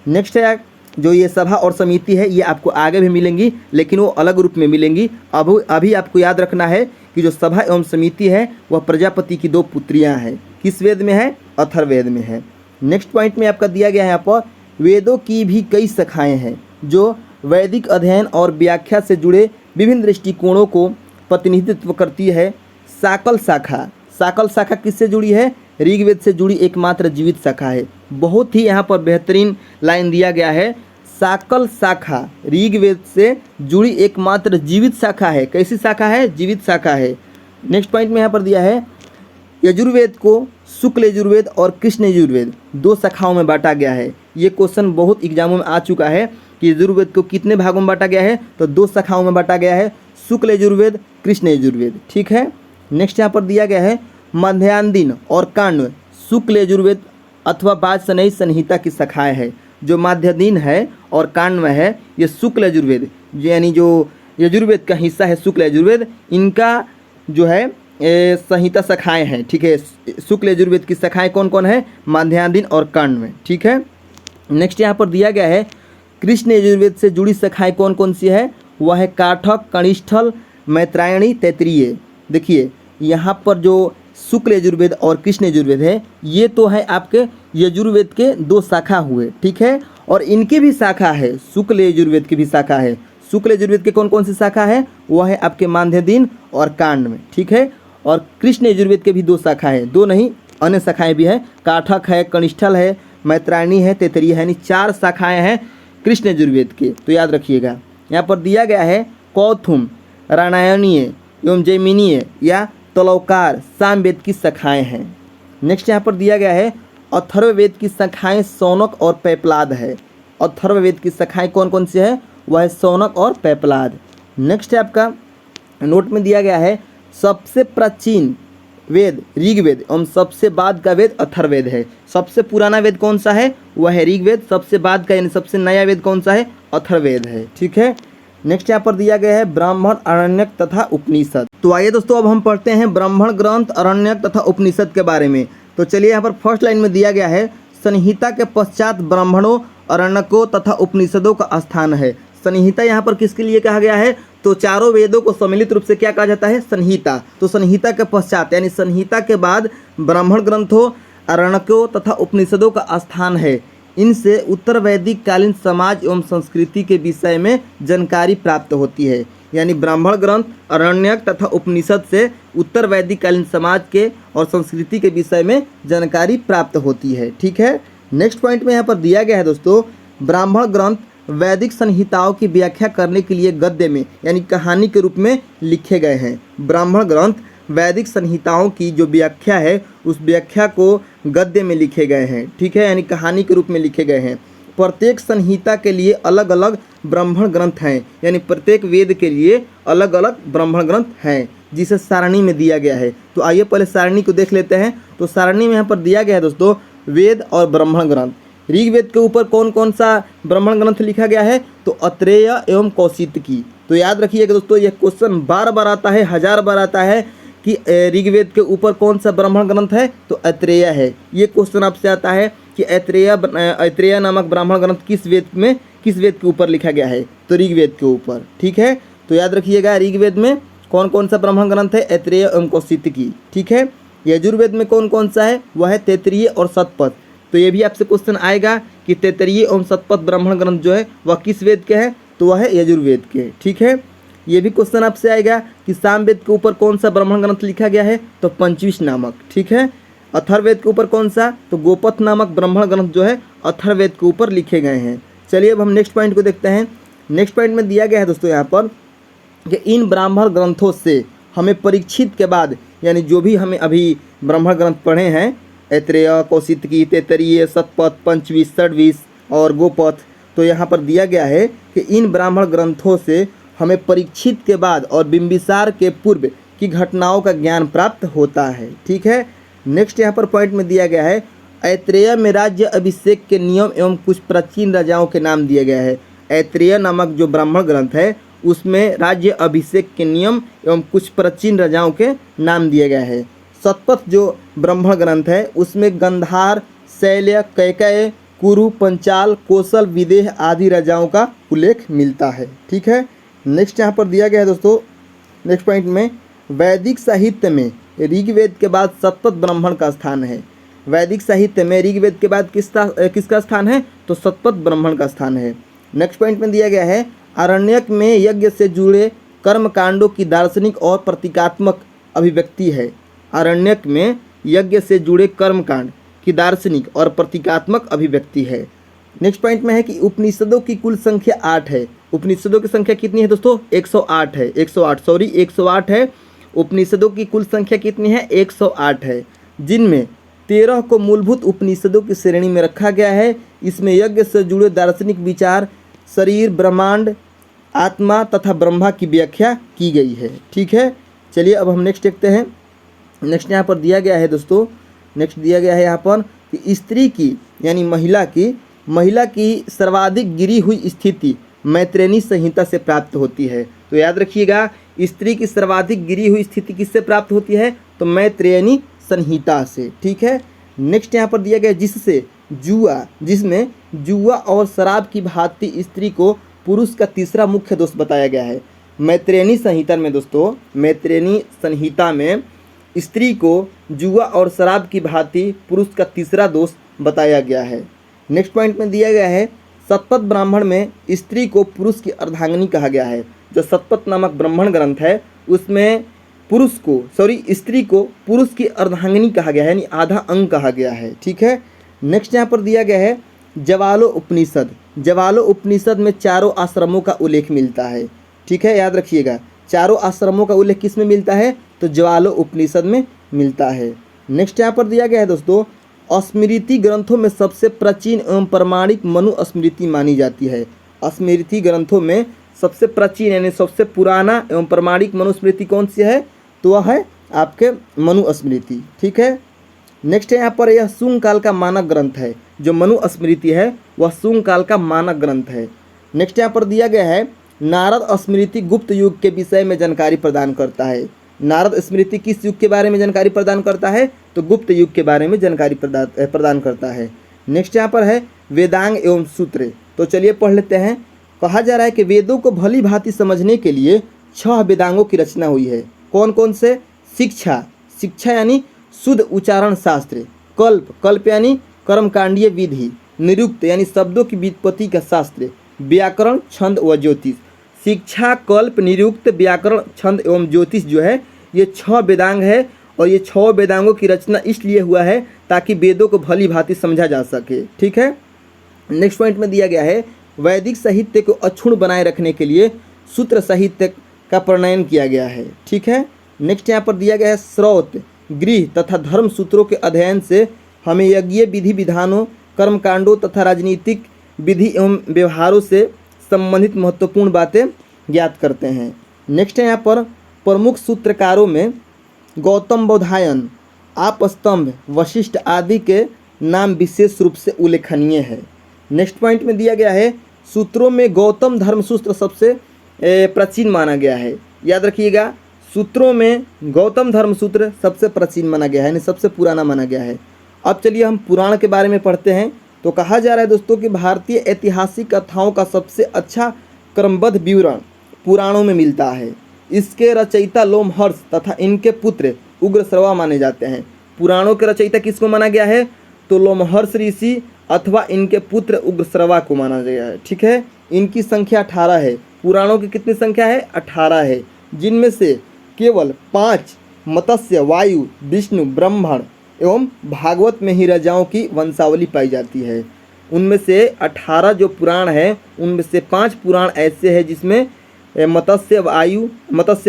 [SPEAKER 1] नेक्स्ट है जो ये सभा और समिति है, ये आपको आगे भी मिलेंगी लेकिन वो अलग रूप में मिलेंगी। अभी आपको याद रखना है कि जो सभा एवं समिति है वह प्रजापति की 2 पुत्रियाँ हैं। किस वेद में है? अथर्ववेद में है। नेक्स्ट पॉइंट में आपका दिया गया है यहाँ पर, वेदों की भी कई शाखाएं हैं जो वैदिक अध्ययन और व्याख्या से जुड़े विभिन्न दृष्टिकोणों को प्रतिनिधित्व करती है। साकल शाखा, साकल शाखा किससे जुड़ी है? ऋग्वेद से जुड़ी एकमात्र जीवित शाखा है। बहुत ही यहाँ पर बेहतरीन लाइन दिया गया है, साकल शाखा ऋग्वेद से जुड़ी एकमात्र जीवित शाखा है। कैसी शाखा है? जीवित शाखा है। नेक्स्ट पॉइंट में यहाँ पर दिया है, यजुर्वेद को शुक्ल यजुर्वेद और कृष्ण यजुर्वेद दो शाखाओं में बांटा गया है। ये क्वेश्चन बहुत एग्जामों में आ चुका है कि यजुर्वेद को कितने भागों में बांटा गया है, तो दो शाखाओं में बांटा गया है, शुक्ल यजुर्वेद, कृष्ण यजुर्वेद। ठीक है। नेक्स्ट यहाँ पर दिया गया है, मध्यान्ह और काण्व शुक्ल यजुर्वेद अथवा वाजसनेयी संहिता की शाखाएं है। जो माध्यान्ह है और काण्व है ये शुक्ल यजुर्वेद, यानी जो यजुर्वेद का हिस्सा है शुक्ल यजुर्वेद, इनका जो है संहिता शाखाएं हैं। ठीक है। शुक्ल यजुर्वेद की शाखाएं कौन कौन है? माध्यान्ह और काण्व। ठीक है। नेक्स्ट यहाँ पर दिया गया है, कृष्ण यजुर्वेद से जुड़ी शाखाएं कौन कौन सी है? वह है काठक, कनिष्ठल, मैत्रायणी, तैत्तिरीय। देखिए यहाँ पर जो शुक्ल यजुर्वेद और कृष्ण यजुर्वेद है, ये तो है आपके यजुर्वेद के दो शाखा हुए। ठीक है। और इनकी भी शाखा है, शुक्ल यजुर्वेद की भी शाखा है। शुक्ल यजुर्वेद के कौन कौन सी शाखा है? वह है आपके माध्यान्ह और काण्व में। ठीक है। और कृष्ण यजुर्वेद के भी दो शाखा है, दो नहीं अन्य शाखाएं भी हैं, काठक है, कनिष्ठल है, मैत्रायणी है, तैत्तिरीय है, यानी चार शाखाएं हैं कृष्ण यजुर्वेद के। तो याद रखिएगा। यहाँ पर दिया गया है, कौथुम, रामायणीय एवं जैमिनीय या तलौकार सामवेद की शाखाएं हैं। नेक्स्ट यहाँ पर दिया गया है, अथर्ववेद की शाखाएं शौनक और पैपलाद है। अथर्ववेद की शाखाएं कौन कौन सी है? वह है शौनक और पैपलाद। नेक्स्ट है आपका नोट में दिया गया है, सबसे प्राचीन वेद ऋग्वेद एवं सबसे बाद का वेद अथर्ववेद है। सबसे पुराना वेद कौन सा है? वह है ऋग्वेद। सबसे बाद का यानी सबसे नया वेद कौन सा है? अथर्ववेद है। ठीक है। नेक्स्ट यहाँ पर दिया गया है, ब्राह्मण, अरण्यक तथा उपनिषद। तो आइए दोस्तों अब हम पढ़ते हैं ब्राह्मण ग्रंथ, अरण्यक तथा उपनिषद के बारे में। तो चलिए यहाँ पर फर्स्ट लाइन में दिया गया है, संहिता के पश्चात ब्राह्मणों, अरण्यकों तथा उपनिषदों का स्थान है। संहिता यहाँ पर किसके लिए कहा गया है? तो चारों वेदों को सम्मिलित रूप से क्या कहा जाता है? संहिता। तो संहिता के पश्चात यानी संहिता के बाद ब्राह्मण ग्रंथों, अरण्यकों तथा उपनिषदों का स्थान है। इनसे उत्तर वैदिक कालीन समाज एवं संस्कृति के विषय में जानकारी प्राप्त होती है। यानी ब्राह्मण ग्रंथ, अरण्यक तथा उपनिषद से उत्तर वैदिक कालीन समाज के और संस्कृति के विषय में जानकारी प्राप्त होती है। ठीक है। नेक्स्ट पॉइंट में यहाँ पर दिया गया है दोस्तों, ब्राह्मण ग्रंथ वैदिक संहिताओं की व्याख्या करने के लिए गद्य में यानी कहानी के रूप में लिखे गए हैं। ब्राह्मण ग्रंथ वैदिक संहिताओं की जो व्याख्या है उस व्याख्या को गद्य में लिखे गए हैं। ठीक है। यानी कहानी के रूप में लिखे गए हैं। प्रत्येक संहिता के लिए अलग अलग ब्राह्मण ग्रंथ हैं, यानी प्रत्येक वेद के लिए अलग अलग ब्राह्मण ग्रंथ हैं, जिसे सारणी में दिया गया है। तो आइए पहले सारणी को देख लेते हैं। तो सारणी में यहाँ पर दिया गया है दोस्तों, वेद और ब्राह्मण ग्रंथ। ऋग्वेद के ऊपर कौन कौन सा ब्राह्मण ग्रंथ लिखा गया है? तो अत्रेय एवं कौशितकी। तो याद रखिएगा दोस्तों, यह क्वेश्चन बार बार आता है, 1000 बार आता है कि ऋग्वेद के ऊपर कौन सा ब्राह्मण ग्रंथ है? तो अत्रेय है। ये क्वेश्चन आपसे आता है कि अत्रेय नामक ब्राह्मण ग्रंथ किस वेद के ऊपर लिखा गया है? तो ऋग्वेद के ऊपर। ठीक है। तो याद रखिएगा, ऋग्वेद में कौन कौन सा ब्राह्मण ग्रंथ है? अत्रेय एवं कौशितकी। ठीक है। यजुर्वेद में कौन कौन सा है? वह है तैत्तिरीय और शतपथ। तो ये भी आपसे क्वेश्चन आएगा कि तैत्तिरीय एवं शतपथ ब्राह्मण ग्रंथ जो है वह किस वेद के हैं? तो वह है यजुर्वेद के। ठीक है। ये भी क्वेश्चन आपसे आएगा कि सामवेद के ऊपर कौन सा ब्राह्मण ग्रंथ लिखा गया है? तो पंचविश नामक। ठीक है। अथर्ववेद के ऊपर कौन सा? तो गोपथ नामक ब्राह्मण ग्रंथ जो है अथर्ववेद के ऊपर लिखे गए हैं। चलिए अब हम नेक्स्ट पॉइंट को देखते हैं। नेक्स्ट पॉइंट में दिया गया है दोस्तों यहाँ पर कि इन ब्राह्मण ग्रंथों से हमें परीक्षित के बाद, यानी जो भी हमें अभी ब्राह्मण ग्रंथ पढ़े हैं, अत्रेय, कौशितकी, तैत्तिरीय, शतपथ, पंचविश, षड्विश और गोपथ, तो यहाँ पर दिया गया है कि इन ब्राह्मण ग्रंथों से हमें परीक्षित के बाद और बिंबिसार के पूर्व की घटनाओं का ज्ञान प्राप्त होता है। ठीक है। नेक्स्ट यहाँ पर पॉइंट में दिया गया है, ऐत्रेय में राज्य अभिषेक के नियम एवं कुछ प्राचीन राजाओं के नाम दिया गया है। ऐत्रेय नामक जो ब्राह्मण ग्रंथ है उसमें राज्य अभिषेक के नियम एवं कुछ प्राचीन राजाओं के नाम दिए गए हैं। शतपथ जो ब्राह्मण ग्रंथ है उसमें गंधार, शैल्य, कैकेय, कुरु, पंचाल, कौशल, विदेह आदि राजाओं का उल्लेख मिलता है। ठीक है। नेक्स्ट यहाँ पर दिया गया है दोस्तों, नेक्स्ट पॉइंट में, वैदिक साहित्य में ऋग्वेद के बाद शतपथ ब्राह्मण का स्थान है। वैदिक साहित्य में ऋग्वेद के बाद किसका स्थान है? तो शतपथ ब्राह्मण का स्थान है। नेक्स्ट पॉइंट में दिया गया है आरण्यक में यज्ञ से जुड़े कर्म कांडों की दार्शनिक और प्रतीकात्मक अभिव्यक्ति है। आरण्यक में यज्ञ से जुड़े कर्म कांड की दार्शनिक और प्रतीकात्मक अभिव्यक्ति है। नेक्स्ट पॉइंट में है कि उपनिषदों की कुल संख्या 8 है। उपनिषदों की संख्या कितनी है दोस्तों? 108 है। 108 है। उपनिषदों की कुल संख्या कितनी है? 108 है, जिनमें 13 को मूलभूत उपनिषदों की श्रेणी में रखा गया है। इसमें यज्ञ से जुड़े दार्शनिक विचार, शरीर, ब्रह्मांड, आत्मा तथा ब्रह्मा की व्याख्या की गई है। ठीक है, चलिए अब हम नेक्स्ट देखते हैं। नेक्स्ट यहाँ पर दिया गया है दोस्तों, नेक्स्ट दिया गया है यहाँ पर कि स्त्री की यानी महिला की सर्वाधिक गिरी हुई स्थिति मैत्रेयी संहिता से प्राप्त होती है। तो याद रखिएगा, स्त्री की सर्वाधिक गिरी हुई स्थिति किससे प्राप्त होती है? तो मैत्रेयी संहिता से। ठीक है, नेक्स्ट यहाँ पर दिया गया जिसमें जुआ और शराब की भांति स्त्री को पुरुष का तीसरा मुख्य दोष बताया गया है। मैत्रेयी संहिता में दोस्तों, मैत्रेयी संहिता में स्त्री को जुआ और शराब की भांति पुरुष का तीसरा दोष बताया गया है। नेक्स्ट पॉइंट में दिया गया है शतपथ ब्राह्मण में स्त्री को पुरुष की अर्धांगिनी कहा गया है। जो शतपथ नामक ब्राह्मण ग्रंथ है उसमें स्त्री को पुरुष की अर्धांगिनी कहा गया है, यानी आधा अंग कहा गया है। ठीक है, नेक्स्ट यहाँ पर दिया गया है जवालो उपनिषद में चारों आश्रमों का उल्लेख मिलता है। ठीक है, याद रखिएगा, चारों आश्रमों का उल्लेख किस में मिलता है? तो ज्वालो उपनिषद में मिलता है। नेक्स्ट यहाँ पर दिया गया है दोस्तों स्मृति ग्रंथों में सबसे प्राचीन एवं प्रमाणिक मनु स्मृति मानी जाती है। स्मृति ग्रंथों में सबसे प्राचीन यानी सबसे पुराना एवं प्रमाणिक मनुस्मृति कौन सी है? तो वह है आपके मनु स्मृति। ठीक है, नेक्स्ट है यहाँ पर यह शुंग काल का मानक ग्रंथ है। जो मनु स्मृति है वह शुंग काल का मानक ग्रंथ है। नेक्स्ट यहाँ पर दिया गया है नारद स्मृति गुप्त युग के विषय में जानकारी प्रदान करता है। नारद स्मृति किस युग के बारे में जानकारी प्रदान करता है? तो गुप्त युग के बारे में जानकारी प्रदान करता है। नेक्स्ट यहाँ पर है वेदांग एवं सूत्र। तो चलिए पढ़ लेते हैं। कहा जा रहा है कि वेदों को भली भांति समझने के लिए 6 वेदांगों की रचना हुई है। कौन कौन से? शिक्षा यानी शुद्ध उच्चारण शास्त्र, कल्प यानी कर्मकांडीय विधि, निरुक्त यानी शब्दों की व्युत्पत्ति का शास्त्र, व्याकरण, छंद व ज्योतिष। शिक्षा, कल्प, निरुक्त, व्याकरण, छंद एवं ज्योतिष जो है ये 6 वेदांग है। और ये 6 वेदांगों की रचना इसलिए हुआ है ताकि वेदों को भली भांति समझा जा सके। ठीक है, नेक्स्ट पॉइंट में दिया गया है वैदिक साहित्य को अक्षुण्ण बनाए रखने के लिए सूत्र साहित्य का प्रणयन किया गया है। ठीक है, नेक्स्ट यहाँ पर दिया गया है स्रोत, गृह तथा धर्म सूत्रों के अध्ययन से हमें यज्ञीय विधि विधानों, कर्मकांडों तथा राजनीतिक विधि एवं व्यवहारों से संबंधित महत्वपूर्ण बातें ज्ञात करते हैं। नेक्स्ट है यहाँ पर प्रमुख सूत्रकारों में गौतम बोधायन, आपस्तंभ, वशिष्ठ आदि के नाम विशेष रूप से उल्लेखनीय है। नेक्स्ट पॉइंट में दिया गया है सूत्रों में गौतम धर्मसूत्र सबसे प्राचीन माना गया है। याद रखिएगा, सूत्रों में गौतम धर्मसूत्र सबसे प्राचीन माना गया है, यानी सबसे पुराना माना गया है। अब चलिए हम पुराण के बारे में पढ़ते हैं। तो कहा जा रहा है दोस्तों कि भारतीय ऐतिहासिक कथाओं का सबसे अच्छा क्रमबद्ध विवरण पुराणों में मिलता है। इसके रचयिता लोमहर्ष तथा इनके पुत्र उग्रश्रवा माने जाते हैं। पुराणों के रचयिता किसको माना गया है? तो लोमहर्ष ऋषि अथवा इनके पुत्र उग्रश्रवा को माना गया है। ठीक है, इनकी संख्या 18 है। पुराणों की कितनी संख्या है? 18 है, जिनमें से केवल 5 मत्स्य, वायु, विष्णु, ब्रह्मण एवं भागवत में ही राजाओं की वंशावली पाई जाती है। उनमें से 18 जो पुराण है उनमें से 5 पुराण ऐसे हैं जिसमें मत्स्य,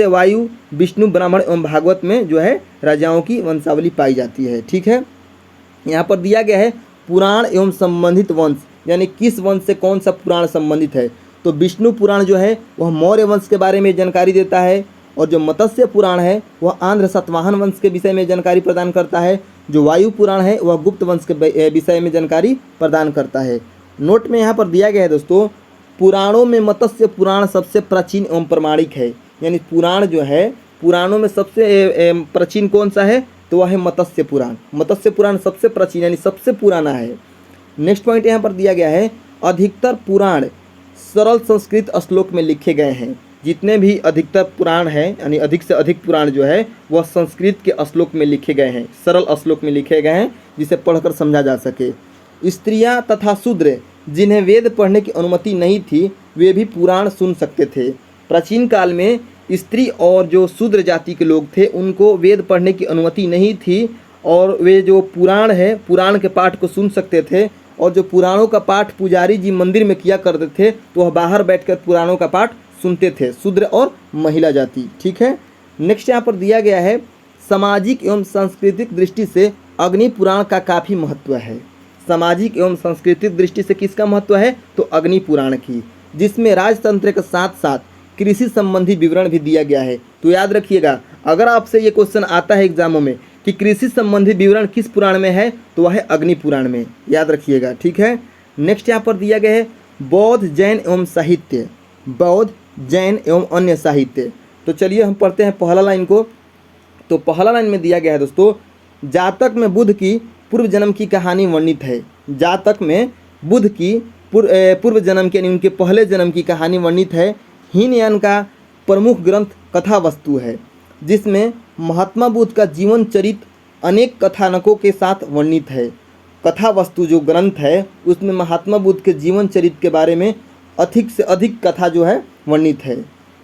[SPEAKER 1] वायु, विष्णु, ब्राह्मण एवं भागवत में जो है राजाओं की वंशावली पाई जाती है। ठीक है, यहाँ पर दिया गया है पुराण एवं संबंधित वंश, यानी किस वंश से कौन सा पुराण संबंधित है। तो विष्णु पुराण जो है वह मौर्य वंश के बारे में जानकारी देता है, और जो मत्स्य पुराण है वह आंध्र सातवाहन वंश के विषय में जानकारी प्रदान करता है। जो वायु पुराण है वह गुप्त वंश के विषय में जानकारी प्रदान करता है। नोट में यहाँ पर दिया गया है दोस्तों, पुराणों में मत्स्य पुराण सबसे प्राचीन एवं प्रमाणिक है। यानी पुराण जो है पुराणों में सबसे प्राचीन कौन सा है? तो वह है मत्स्य पुराण। मत्स्य पुराण सबसे प्राचीन यानी सबसे पुराना है। नेक्स्ट पॉइंट यहाँ पर दिया गया है अधिकतर पुराण सरल संस्कृत श्लोक में लिखे गए हैं। जितने भी अधिकतर पुराण हैं यानी अधिक से अधिक पुराण जो है वह संस्कृत के श्लोक में लिखे गए हैं, सरल श्लोक में लिखे गए हैं जिसे पढ़कर समझा जा सके। स्त्रियां तथा शूद्र जिन्हें वेद पढ़ने की अनुमति नहीं थी वे भी पुराण सुन सकते थे। प्राचीन काल में स्त्री और जो शूद्र जाति के लोग थे उनको वेद पढ़ने की अनुमति नहीं थी और वे जो पुराण है पुराण के पाठ को सुन सकते थे। और जो पुराणों का पाठ पुजारी जी मंदिर में किया करते थे तो वह बाहर बैठकर पुराणों का पाठ सुनते थे, शूद्र और महिला जाति। ठीक है, नेक्स्ट यहाँ पर दिया गया है सामाजिक एवं सांस्कृतिक दृष्टि से अग्नि पुराण का काफ़ी महत्व है। सामाजिक एवं सांस्कृतिक दृष्टि से किसका महत्व है? तो अग्नि पुराण की, जिसमें राजतंत्र के साथ साथ कृषि संबंधी विवरण भी दिया गया है। तो याद रखिएगा, अगर आपसे ये क्वेश्चन आता है एग्जामों में कि कृषि संबंधी विवरण किस पुराण में है तो वह है अग्नि पुराण में, याद रखिएगा। ठीक है, नेक्स्ट यहाँ पर दिया गया है बौद्ध जैन एवं साहित्य, बौद्ध जैन एवं अन्य साहित्य। तो चलिए हम पढ़ते हैं पहला लाइन को। तो पहला लाइन में दिया गया है दोस्तों, जातक में बुद्ध की पूर्व जन्म की कहानी वर्णित है। जातक में बुद्ध की पूर्व जन्म की यानी उनके पहले जन्म की कहानी वर्णित है। हीनयान का प्रमुख ग्रंथ कथा वस्तु है, जिसमें महात्मा बुद्ध का जीवन चरित्र अनेक कथानकों के साथ वर्णित है। कथा वस्तु जो ग्रंथ है उसमें महात्मा बुद्ध के जीवन चरित्र के बारे में अधिक से अधिक कथा जो है वर्णित है।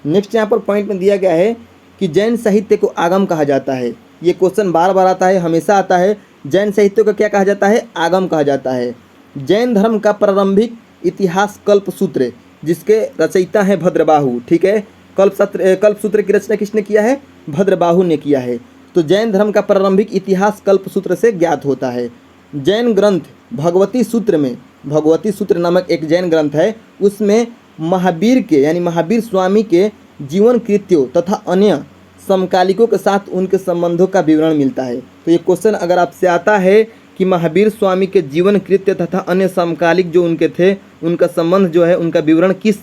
[SPEAKER 1] नेक्स्ट यहाँ पर पॉइंट में दिया गया है कि जैन साहित्य को आगम कहा जाता है। ये क्वेश्चन बार बार आता है, हमेशा आता है। जैन साहित्य को क्या कहा जाता है? आगम कहा जाता है। जैन धर्म का प्रारंभिक इतिहास कल्पसूत्र, जिसके रचयिता हैं भद्रबाहु। ठीक है, कल्पसूत्र की रचना किसने किया है? भद्रबाहु ने किया है। तो जैन धर्म का प्रारंभिक इतिहास कल्पसूत्र से ज्ञात होता है। जैन ग्रंथ भगवती सूत्र में, भगवती सूत्र नामक एक जैन ग्रंथ है, उसमें महावीर के यानी महावीर स्वामी के जीवन कृत्यों तथा अन्य समकालिकों के साथ उनके संबंधों का विवरण मिलता है। तो ये क्वेश्चन अगर आपसे आता है कि महावीर स्वामी के जीवन कृत्य तथा अन्य समकालिक जो उनके थे उनका संबंध जो है, उनका विवरण किस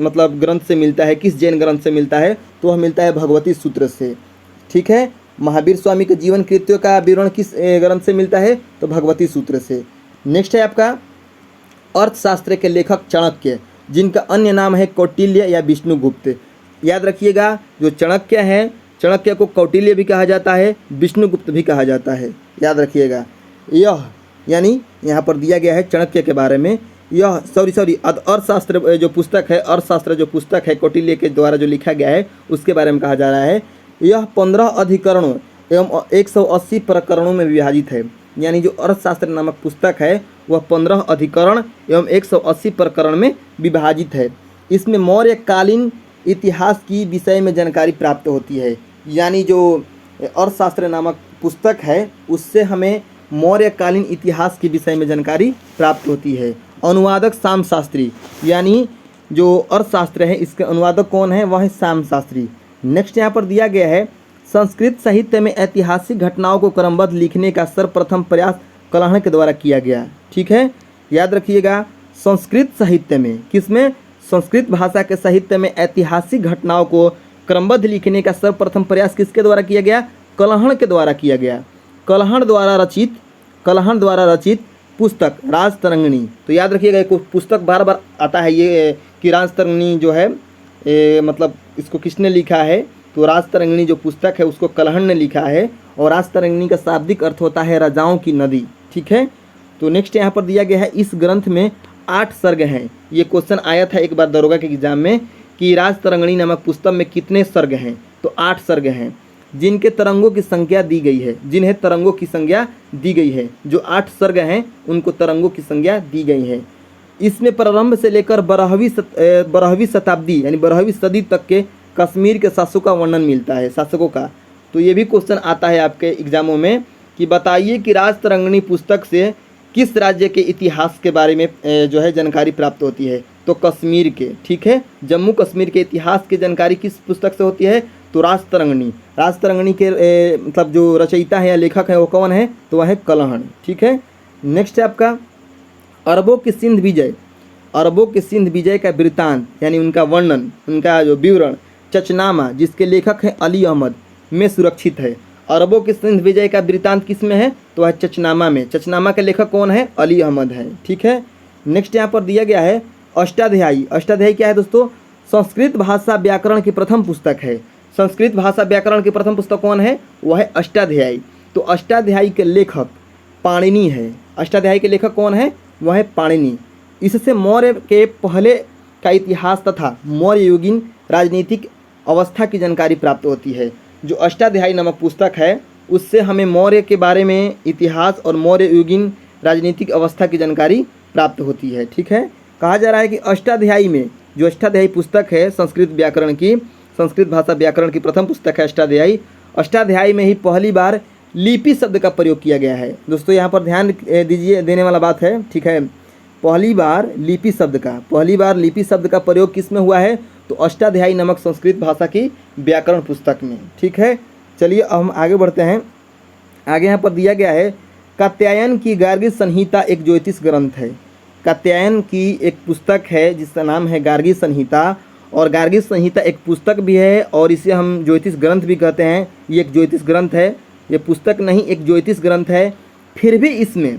[SPEAKER 1] मतलब ग्रंथ से मिलता है, किस जैन ग्रंथ से मिलता है, तो वह मिलता है भगवती सूत्र से। ठीक है, महावीर स्वामी के जीवन कृत्यों का विवरण किस ग्रंथ से मिलता है? तो भगवती सूत्र से। नेक्स्ट है आपका अर्थशास्त्र के लेखक चाणक्य, जिनका अन्य नाम है कौटिल्य या विष्णुगुप्त। याद रखिएगा, जो चाणक्य है, चाणक्य को कौटिल्य भी कहा जाता है, विष्णुगुप्त भी कहा जाता है। याद रखिएगा, यह यानी यहाँ पर दिया गया है चाणक्य के बारे में। यह अर्थशास्त्र जो पुस्तक है, अर्थशास्त्र जो पुस्तक है कौटिल्य के द्वारा जो लिखा गया है उसके बारे में कहा जा रहा है। यह 15 अधिकरणों एवं 180 प्रकरणों में विभाजित है। यानी जो अर्थशास्त्र नामक पुस्तक है वह 15 अधिकरण एवं 180 प्रकरण में विभाजित है। इसमें मौर्यकालीन इतिहास की विषय में जानकारी प्राप्त होती है। यानी जो अर्थशास्त्र नामक पुस्तक है उससे हमें मौर्यकालीन इतिहास के विषय में जानकारी प्राप्त होती है। अनुवादक श्याम शास्त्री, यानी जो अर्थशास्त्र है इसके अनुवादक कौन है? वह है श्याम शास्त्री। नेक्स्ट यहाँ पर दिया गया है संस्कृत साहित्य में ऐतिहासिक घटनाओं को क्रमबद्ध लिखने का सर्वप्रथम प्रयास कलहण के द्वारा किया गया। ठीक है, याद रखिएगा, संस्कृत साहित्य में, किसमें? संस्कृत भाषा के साहित्य में ऐतिहासिक घटनाओं को क्रमबद्ध लिखने का सर्वप्रथम प्रयास किसके द्वारा किया गया? कलहण के द्वारा किया गया। कलहण द्वारा रचित पुस्तक राजतरंगिणी। तो याद रखिएगा, एक पुस्तक बार बार आता है ये कि राजतरंगिणी जो है मतलब इसको किसने लिखा है? तो राजतरंगिणी जो पुस्तक है उसको कलहण ने लिखा है और राजतरंगिणी का शाब्दिक अर्थ होता है राजाओं की नदी। ठीक है, तो नेक्स्ट यहाँ पर दिया गया है इस ग्रंथ में 8 सर्ग हैं। ये क्वेश्चन आया था एक बार दरोगा के एग्जाम में कि राजतरंगिणी नामक पुस्तक में कितने सर्ग हैं? तो 8 सर्ग हैं, जिनके तरंगों की संख्या दी गई है, जिन्हें तरंगों की संज्ञा दी गई है। जो 8 सर्ग हैं उनको तरंगों की संज्ञा दी गई है। इसमें प्रारंभ से लेकर 12वीं शताब्दी यानी 12वीं सदी तक के कश्मीर के शासकों का वर्णन मिलता है, शासकों का। तो ये भी क्वेश्चन आता है आपके एग्जामों में कि बताइए कि राजतरंगिणी पुस्तक से किस राज्य के इतिहास के बारे में जो है जानकारी प्राप्त होती है? तो कश्मीर के। ठीक है, जम्मू कश्मीर के इतिहास की जानकारी किस पुस्तक से होती है? तो राजतरंगिणी के मतलब जो रचयिता है या लेखक है वो कौन है? तो वह है कलहण। ठीक है, नेक्स्ट है आपका अरबों की सिंध विजय। अरबों के सिंध विजय का वृत्तांत यानी उनका वर्णन, उनका जो विवरण चचनामा, जिसके लेखक हैं अली अहमद, में सुरक्षित है। अरबों के सिंध विजय का वृत्तांत किस में है? तो वह चचनामा में। चचनामा के लेखक कौन है? अली अहमद है। ठीक है, नेक्स्ट यहाँ पर दिया गया है अष्टाध्यायी। अष्टाध्यायी क्या है दोस्तों? संस्कृत भाषा व्याकरण की प्रथम पुस्तक है। संस्कृत भाषा व्याकरण की प्रथम पुस्तक कौन है? वह है अष्टाध्यायी। तो अष्टाध्यायी के लेखक पाणिनि है। अष्टाध्यायी के लेखक कौन है? वह है पाणिनि। इससे मौर्य के पहले का इतिहास तथा मौर्य युगीन राजनीतिक अवस्था की जानकारी प्राप्त होती है। जो अष्टाध्यायी नामक पुस्तक है उससे हमें मौर्य के बारे में इतिहास और मौर्य युगीन राजनीतिक अवस्था की जानकारी प्राप्त होती है। ठीक है, कहा जा रहा है कि अष्टाध्यायी में, जो अष्टाध्यायी पुस्तक है संस्कृत व्याकरण की, संस्कृत भाषा व्याकरण की प्रथम पुस्तक है अष्टाध्यायी। अष्टाध्यायी में ही पहली बार लिपि शब्द का प्रयोग किया गया है। दोस्तों यहाँ पर ध्यान दीजिए, देने वाला बात है। ठीक है, पहली बार लिपि शब्द का प्रयोग किस में हुआ है? तो अष्टाध्यायी नामक संस्कृत भाषा की व्याकरण पुस्तक में। ठीक है, चलिए अब हम आगे बढ़ते हैं। आगे यहाँ पर दिया गया है कात्यायन की गार्गी संहिता एक ज्योतिष ग्रंथ है। कात्यायन की एक पुस्तक है जिसका नाम है गार्गी संहिता, और गार्गी संहिता एक पुस्तक भी है और इसे हम ज्योतिष ग्रंथ भी कहते हैं। ये एक ज्योतिष ग्रंथ है, ये पुस्तक नहीं एक ज्योतिष ग्रंथ है। फिर भी इसमें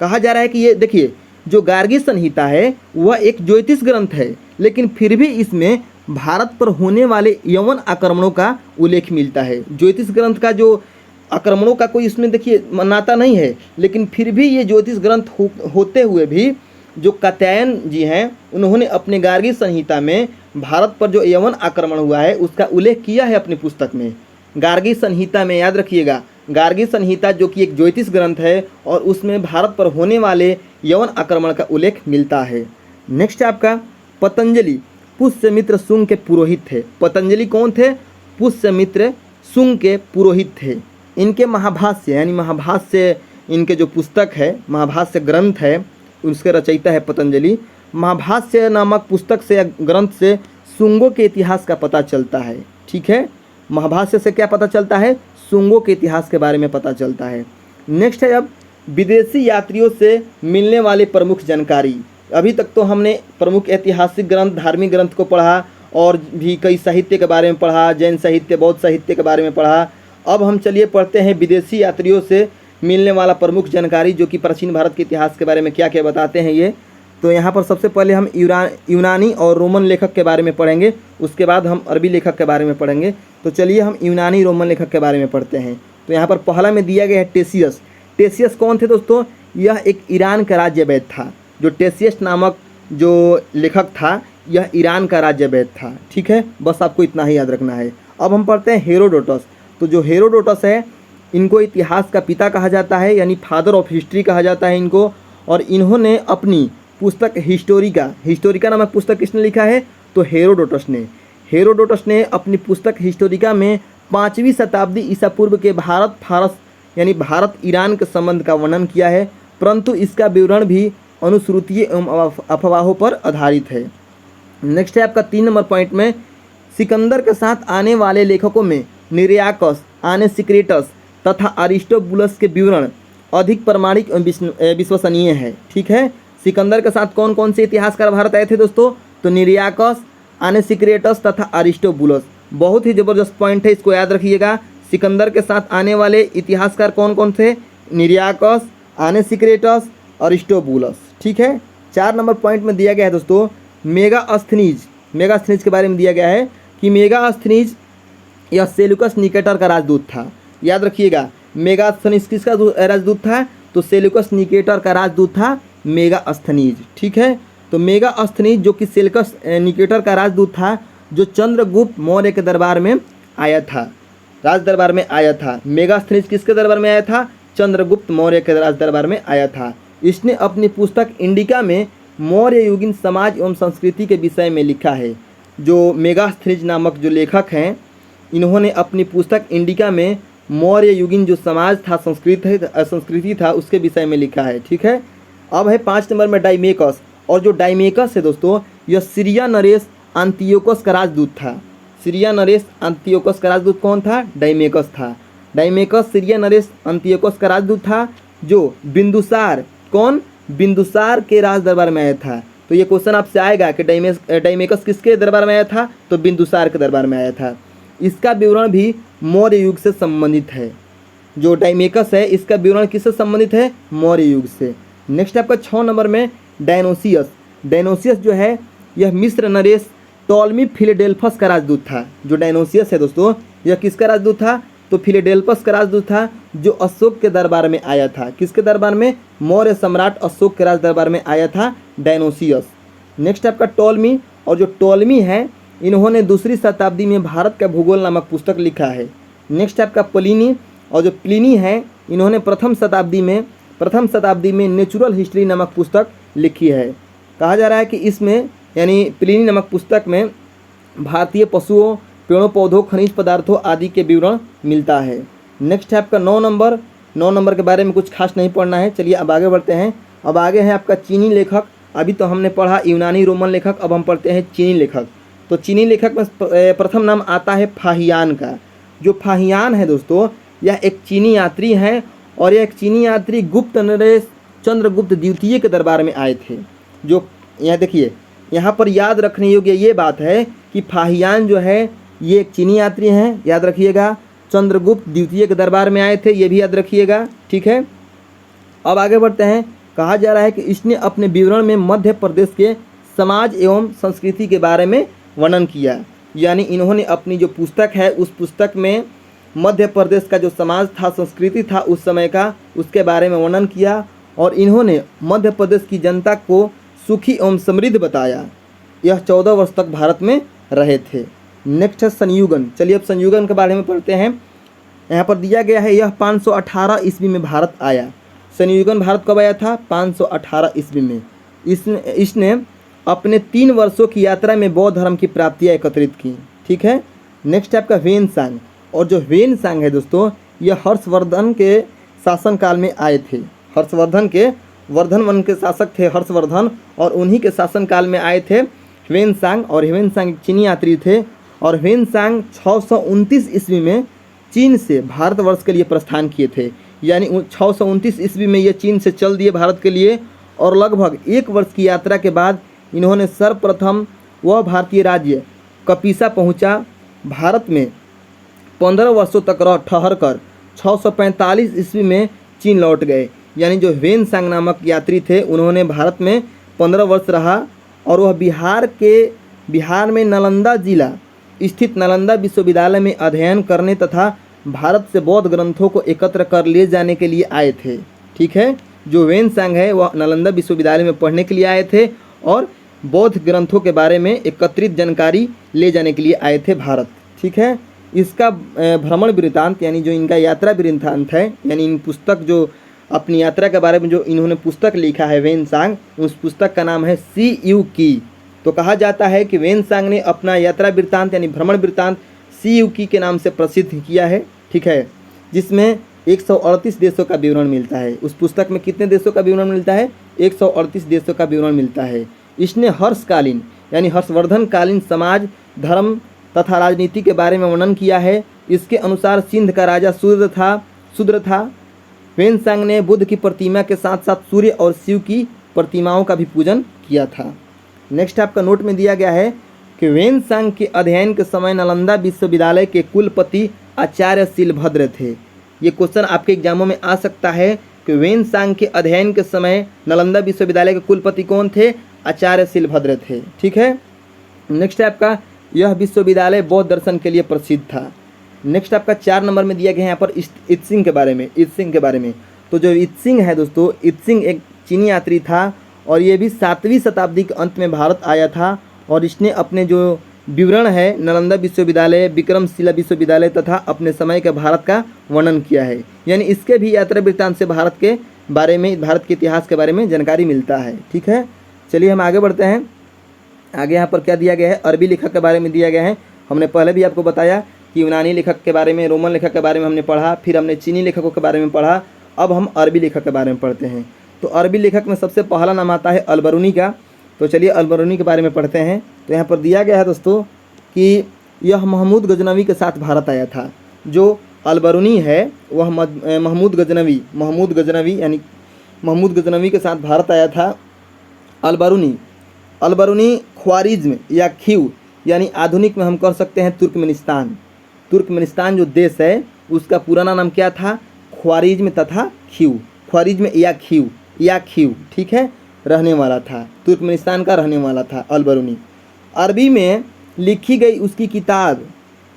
[SPEAKER 1] कहा जा रहा है कि ये देखिए, जो गार्गी संहिता है वह एक ज्योतिष ग्रंथ है, लेकिन फिर भी इसमें भारत पर होने वाले यवन आक्रमणों का उल्लेख मिलता है। ज्योतिष ग्रंथ का जो आक्रमणों का कोई इसमें देखिए नाता नहीं है, लेकिन फिर भी ये ज्योतिष ग्रंथ होते हुए भी जो कात्यायन जी हैं उन्होंने अपने गार्गी संहिता में भारत पर जो यवन आक्रमण हुआ है उसका उल्लेख किया है अपनी पुस्तक में। गार्गी संहिता में, याद रखिएगा, गार्गी संहिता जो कि एक ज्योतिष ग्रंथ है और उसमें भारत पर होने वाले यवन आक्रमण का उल्लेख मिलता है। नेक्स्ट है आपका पतंजलि, पुष्यमित्र शुंग के पुरोहित थे। पतंजलि कौन थे? पुष्यमित्र शुंग के पुरोहित थे। इनके महाभाष्य यानी महाभाष्य, इनके जो पुस्तक है महाभाष्य ग्रंथ है उसके रचयिता है पतंजलि। महाभाष्य नामक पुस्तक से या ग्रंथ से शुंगों के इतिहास का पता चलता है। ठीक है, महाभाष्य से क्या पता चलता है? शुंगों के इतिहास के बारे में पता चलता है। नेक्स्ट है अब विदेशी यात्रियों से मिलने वाले प्रमुख जानकारी। अभी तक तो हमने प्रमुख ऐतिहासिक ग्रंथ, धार्मिक ग्रंथ को पढ़ा और भी कई साहित्य के बारे में पढ़ा, जैन साहित्य, बौद्ध साहित्य के बारे में पढ़ा। अब हम चलिए पढ़ते हैं विदेशी यात्रियों से मिलने वाला प्रमुख जानकारी, जो कि प्राचीन भारत के इतिहास के बारे में क्या क्या बताते हैं ये। तो यहाँ पर सबसे पहले हम यूनानी और रोमन लेखक के बारे में पढ़ेंगे, उसके बाद हम अरबी लेखक के बारे में पढ़ेंगे। तो चलिए हम यूनानी रोमन लेखक के बारे में पढ़ते हैं। तो यहाँ पर पहला में दिया गया है टेसियस। टेसियस कौन थे दोस्तों? यह एक ईरान का राज्य वैद था। जो टेसियस नामक जो लेखक था यह ईरान का राज्य वैद था। ठीक है, बस आपको इतना ही याद रखना है। अब हम पढ़ते हैं हेरोडोटस। तो जो हेरोडोटस है इनको इतिहास का पिता कहा जाता है, यानी फादर ऑफ हिस्ट्री कहा जाता है इनको। और इन्होंने अपनी पुस्तक हिस्टोरिका नामक पुस्तक किसने लिखा है? तो हेरोडोटस ने। हेरोडोटस ने अपनी पुस्तक हिस्टोरिका में 5वीं शताब्दी ईसा पूर्व के भारत फारस यानी भारत ईरान के संबंध का वर्णन किया है, परंतु इसका विवरण भी अनुश्रुति एवं अफवाहों पर आधारित है। नेक्स्ट है आपका 3 नंबर पॉइंट में, सिकंदर के साथ आने वाले लेखकों में निरियाकस, आनेसिक्रेटस तथा अरिस्टोबुलस के विवरण अधिक प्रमाणिक एवं विश्वसनीय है। ठीक है, सिकंदर के साथ कौन कौन से इतिहासकार भारत आए थे दोस्तों? तो निरियाकस, आनेसिक्रेटस तथा अरिस्टोबुलस। बहुत ही ज़बरदस्त पॉइंट है, इसको याद रखिएगा। सिकंदर के साथ आने वाले इतिहासकार कौन कौन थे? निरियाकस, आनेसिक्रेटस, अरिस्टोबुलस। ठीक है, 4 नंबर पॉइंट में दिया गया है दोस्तों मेगास्थनीज। मेगास्थनीज के बारे में दिया गया है कि मेगास्थनीज यह सेल्यूकस निकेटर का राजदूत था। याद रखिएगा, मेगास्थनीज किसका राजदूत था? तो सेल्यूकस निकेटर का राजदूत था मेगास्थनीज। ठीक है, तो मेगास्थनीज जो कि सेल्यूकस निकेटर का राजदूत था, जो चंद्रगुप्त मौर्य के दरबार में आया था, राज दरबार में आया था। मेगास्थनीज किसके दरबार में आया था? चंद्रगुप्त मौर्य के राज दरबार में आया था। इसने अपनी पुस्तक इंडिका में मौर्य युगीन समाज एवं संस्कृति के विषय में लिखा है। जो मेगास्थनीज नामक जो लेखक हैं इन्होंने अपनी पुस्तक इंडिका में मौर्य युगीन जो समाज था, संस्कृति था, उसके विषय में लिखा है। ठीक है, अब है 5 नंबर में डाइमेकस। और जो डाइमेकस है दोस्तों यह सीरिया नरेश अंतियोकस का राजदूत था। सीरिया नरेश अंतियोकस का राजदूत कौन था? डाइमेकस था। डाइमेकस सीरिया नरेश अंतियोकस का राजदूत था, जो बिंदुसार, कौन? बिंदुसार के राज दरबार में आया था। तो ये क्वेश्चन आपसे आएगा कि डाइमेकस किसके दरबार में आया था? तो बिंदुसार के दरबार में आया था। इसका विवरण भी मौर्य युग से संबंधित है। जो डाइमेकस है इसका विवरण किससे संबंधित है? मौर्य युग से। नेक्स्ट आपका 6 नंबर में डायनोसियस। डायनोसियस जो है यह मिस्र नरेश टॉलमी फिलाडेल्फस का राजदूत था। जो डायनोसियस है दोस्तों, यह किसका राजदूत था? तो फिलाडेल्फस का राजदूत था, जो अशोक के दरबार में आया था। किसके दरबार में? मौर्य सम्राट अशोक के राज दरबार में आया था डायनोसियस। नेक्स्ट आपका टॉलमी, और जो टॉलमी है इन्होंने दूसरी शताब्दी में भारत का भूगोल नामक पुस्तक लिखा है। नेक्स्ट आपका प्लिनी, और जो प्लिनी है इन्होंने प्रथम शताब्दी में नेचुरल हिस्ट्री नामक पुस्तक लिखी है। कहा जा रहा है कि इसमें यानी प्लिनी नामक पुस्तक में भारतीय पशुओं, पेड़ों पौधों, खनिज पदार्थों आदि के विवरण मिलता है। नेक्स्ट है आपका 9 नंबर के बारे में कुछ खास नहीं पढ़ना है। चलिए अब आगे बढ़ते हैं। अब आगे है आपका चीनी लेखक। अभी तो हमने पढ़ा यूनानी रोमन लेखक, अब हम पढ़ते हैं चीनी लेखक। तो चीनी लेखक में प्रथम नाम आता है फाहियान का। जो फाहियान है दोस्तों, यह एक चीनी यात्री हैं, और यह एक चीनी यात्री गुप्त नरेश चंद्रगुप्त द्वितीय के दरबार में आए थे। जो यह देखिए, यहाँ पर याद रखने योग्य ये बात है कि फाहियान जो है ये एक चीनी यात्री हैं, याद रखिएगा। चंद्रगुप्त द्वितीय के दरबार में आए थे, ये भी याद रखिएगा, ठीक है। अब आगे बढ़ते हैं। कहा जा रहा है कि इसने अपने विवरण में मध्य प्रदेश के समाज एवं संस्कृति के बारे में वर्णन किया। यानी इन्होंने अपनी जो पुस्तक है उस पुस्तक में मध्य प्रदेश का जो समाज था, संस्कृति था उस समय का, उसके बारे में वर्णन किया। और इन्होंने मध्य प्रदेश की जनता को सुखी एवं समृद्ध बताया। यह 14 वर्ष तक भारत में रहे थे। नेक्स्ट है संयुगन। चलिए अब संयुगन के बारे में पढ़ते हैं। यहाँ पर दिया गया है, यह 518 ईस्वी में भारत आया। संयुगन भारत कब आया था? 518 ईस्वी में। इसने अपने 3 वर्षों की यात्रा में बौद्ध धर्म की प्राप्तियाँ एकत्रित की, ठीक है। नेक्स्ट है आपका वेनसांग, और जो वेनसांग है दोस्तों, यह हर्षवर्धन के शासनकाल में आए थे। वर्धन वन के शासक थे हर्षवर्धन, और उन्हीं के शासनकाल में आए थे वेनसांग। और वेनसांग एक चीनी यात्री थे, और वेनसांग 629 ईस्वी में चीन से भारतवर्ष के लिए प्रस्थान किए थे। यानी 629 ईस्वी में ये चीन से चल दिए भारत के लिए, और लगभग 1 वर्ष की यात्रा के बाद इन्होंने सर्वप्रथम वह भारतीय राज्य कपिसा पहुंचा। भारत में 15 वर्षों तक ठहर कर 645 ईस्वी में चीन लौट गए। यानी जो वेनसांग नामक यात्री थे उन्होंने भारत में 15 वर्ष रहा, और वह बिहार में नालंदा जिला स्थित नालंदा विश्वविद्यालय में अध्ययन करने तथा भारत से बौद्ध ग्रंथों को एकत्र कर ले जाने के लिए आए थे, ठीक है। जो वेनसांग है वह नालंदा विश्वविद्यालय में पढ़ने के लिए आए थे और बौद्ध ग्रंथों के बारे में एकत्रित जानकारी ले जाने के लिए आए थे भारत, ठीक है। इसका भ्रमण वृत्तांत यानी जो इनका यात्रा वृत्तांत है, यानी इन पुस्तक जो अपनी यात्रा के बारे में जो इन्होंने पुस्तक लिखा है वेनसांग, उस पुस्तक का नाम है सीयू की। तो कहा जाता है कि वेनसांग ने अपना यात्रा वृत्तांत यानी भ्रमण वृत्तांत सीयू की के नाम से प्रसिद्ध किया है, ठीक है, जिसमें 138 देशों का विवरण मिलता है। उस पुस्तक में कितने देशों का विवरण मिलता है? 138 देशों का विवरण मिलता है। इसने हर्षकालीन यानी हर्षवर्धन कालीन समाज, धर्म तथा राजनीति के बारे में वर्णन किया है। इसके अनुसार सिंध का राजा शूद्र था। वेनसांग ने बुद्ध की प्रतिमा के साथ साथ सूर्य और शिव की प्रतिमाओं का भी पूजन किया था। नेक्स्ट आपका नोट में दिया गया है कि वेनसांग के अध्ययन के समय नालंदा विश्वविद्यालय के कुलपति आचार्य शिलभद्र थे। ये क्वेश्चन आपके एग्जामों में आ सकता है कि वेनसांग के अध्ययन के समय नालंदा विश्वविद्यालय के कुलपति कौन थे? आचार्य शिलभद्र थे, ठीक है। नेक्स्ट आपका यह विश्वविद्यालय बौद्ध दर्शन के लिए प्रसिद्ध था। नेक्स्ट आपका 4 नंबर में दिया गया है यहाँ पर इत्सिंग के बारे में। तो जो इत्सिंग है दोस्तों, इत्सिंग एक चीनी यात्री था, और ये भी 7वीं शताब्दी के अंत में भारत आया था। और इसने अपने जो विवरण है नालंदा विश्वविद्यालय, विक्रमशिला विश्वविद्यालय तथा अपने समय के भारत का वर्णन किया है। यानी इसके भी यात्रा वृत्तांत से भारत के बारे में, भारत के इतिहास के बारे में जानकारी मिलता है, ठीक है। चलिए हम आगे बढ़ते हैं। आगे यहाँ पर क्या दिया गया है? अरबी लेखक के बारे में दिया गया है। हमने पहले भी आपको बताया कि यूनानी लेखक के बारे में, रोमन लेखक के बारे में हमने पढ़ा, फिर हमने चीनी लेखकों के बारे में पढ़ा, अब हम अरबी लेखक के बारे में पढ़ते हैं। तो अरबी लेखक में सबसे पहला नाम आता है अलबरूनी का। तो चलिए अलबरूनी के बारे में पढ़ते हैं। तो यहाँ पर दिया गया है दोस्तों कि यह महमूद गजनवी के साथ भारत आया था। जो अलबरूनी है वह महमूद गजनवी के साथ भारत आया था। अलबरूनी ख्वारिज्म या खीव यानी आधुनिक में हम कर सकते हैं तुर्कमेनिस्तान जो देश है उसका पुराना नाम क्या था? ख्वारिज्म तथा खीव, ख्वारिज्म या खीव, ठीक है, रहने वाला था, तुर्कमेनिस्तान का रहने वाला था अलबरूनी। अरबी में लिखी गई उसकी किताब,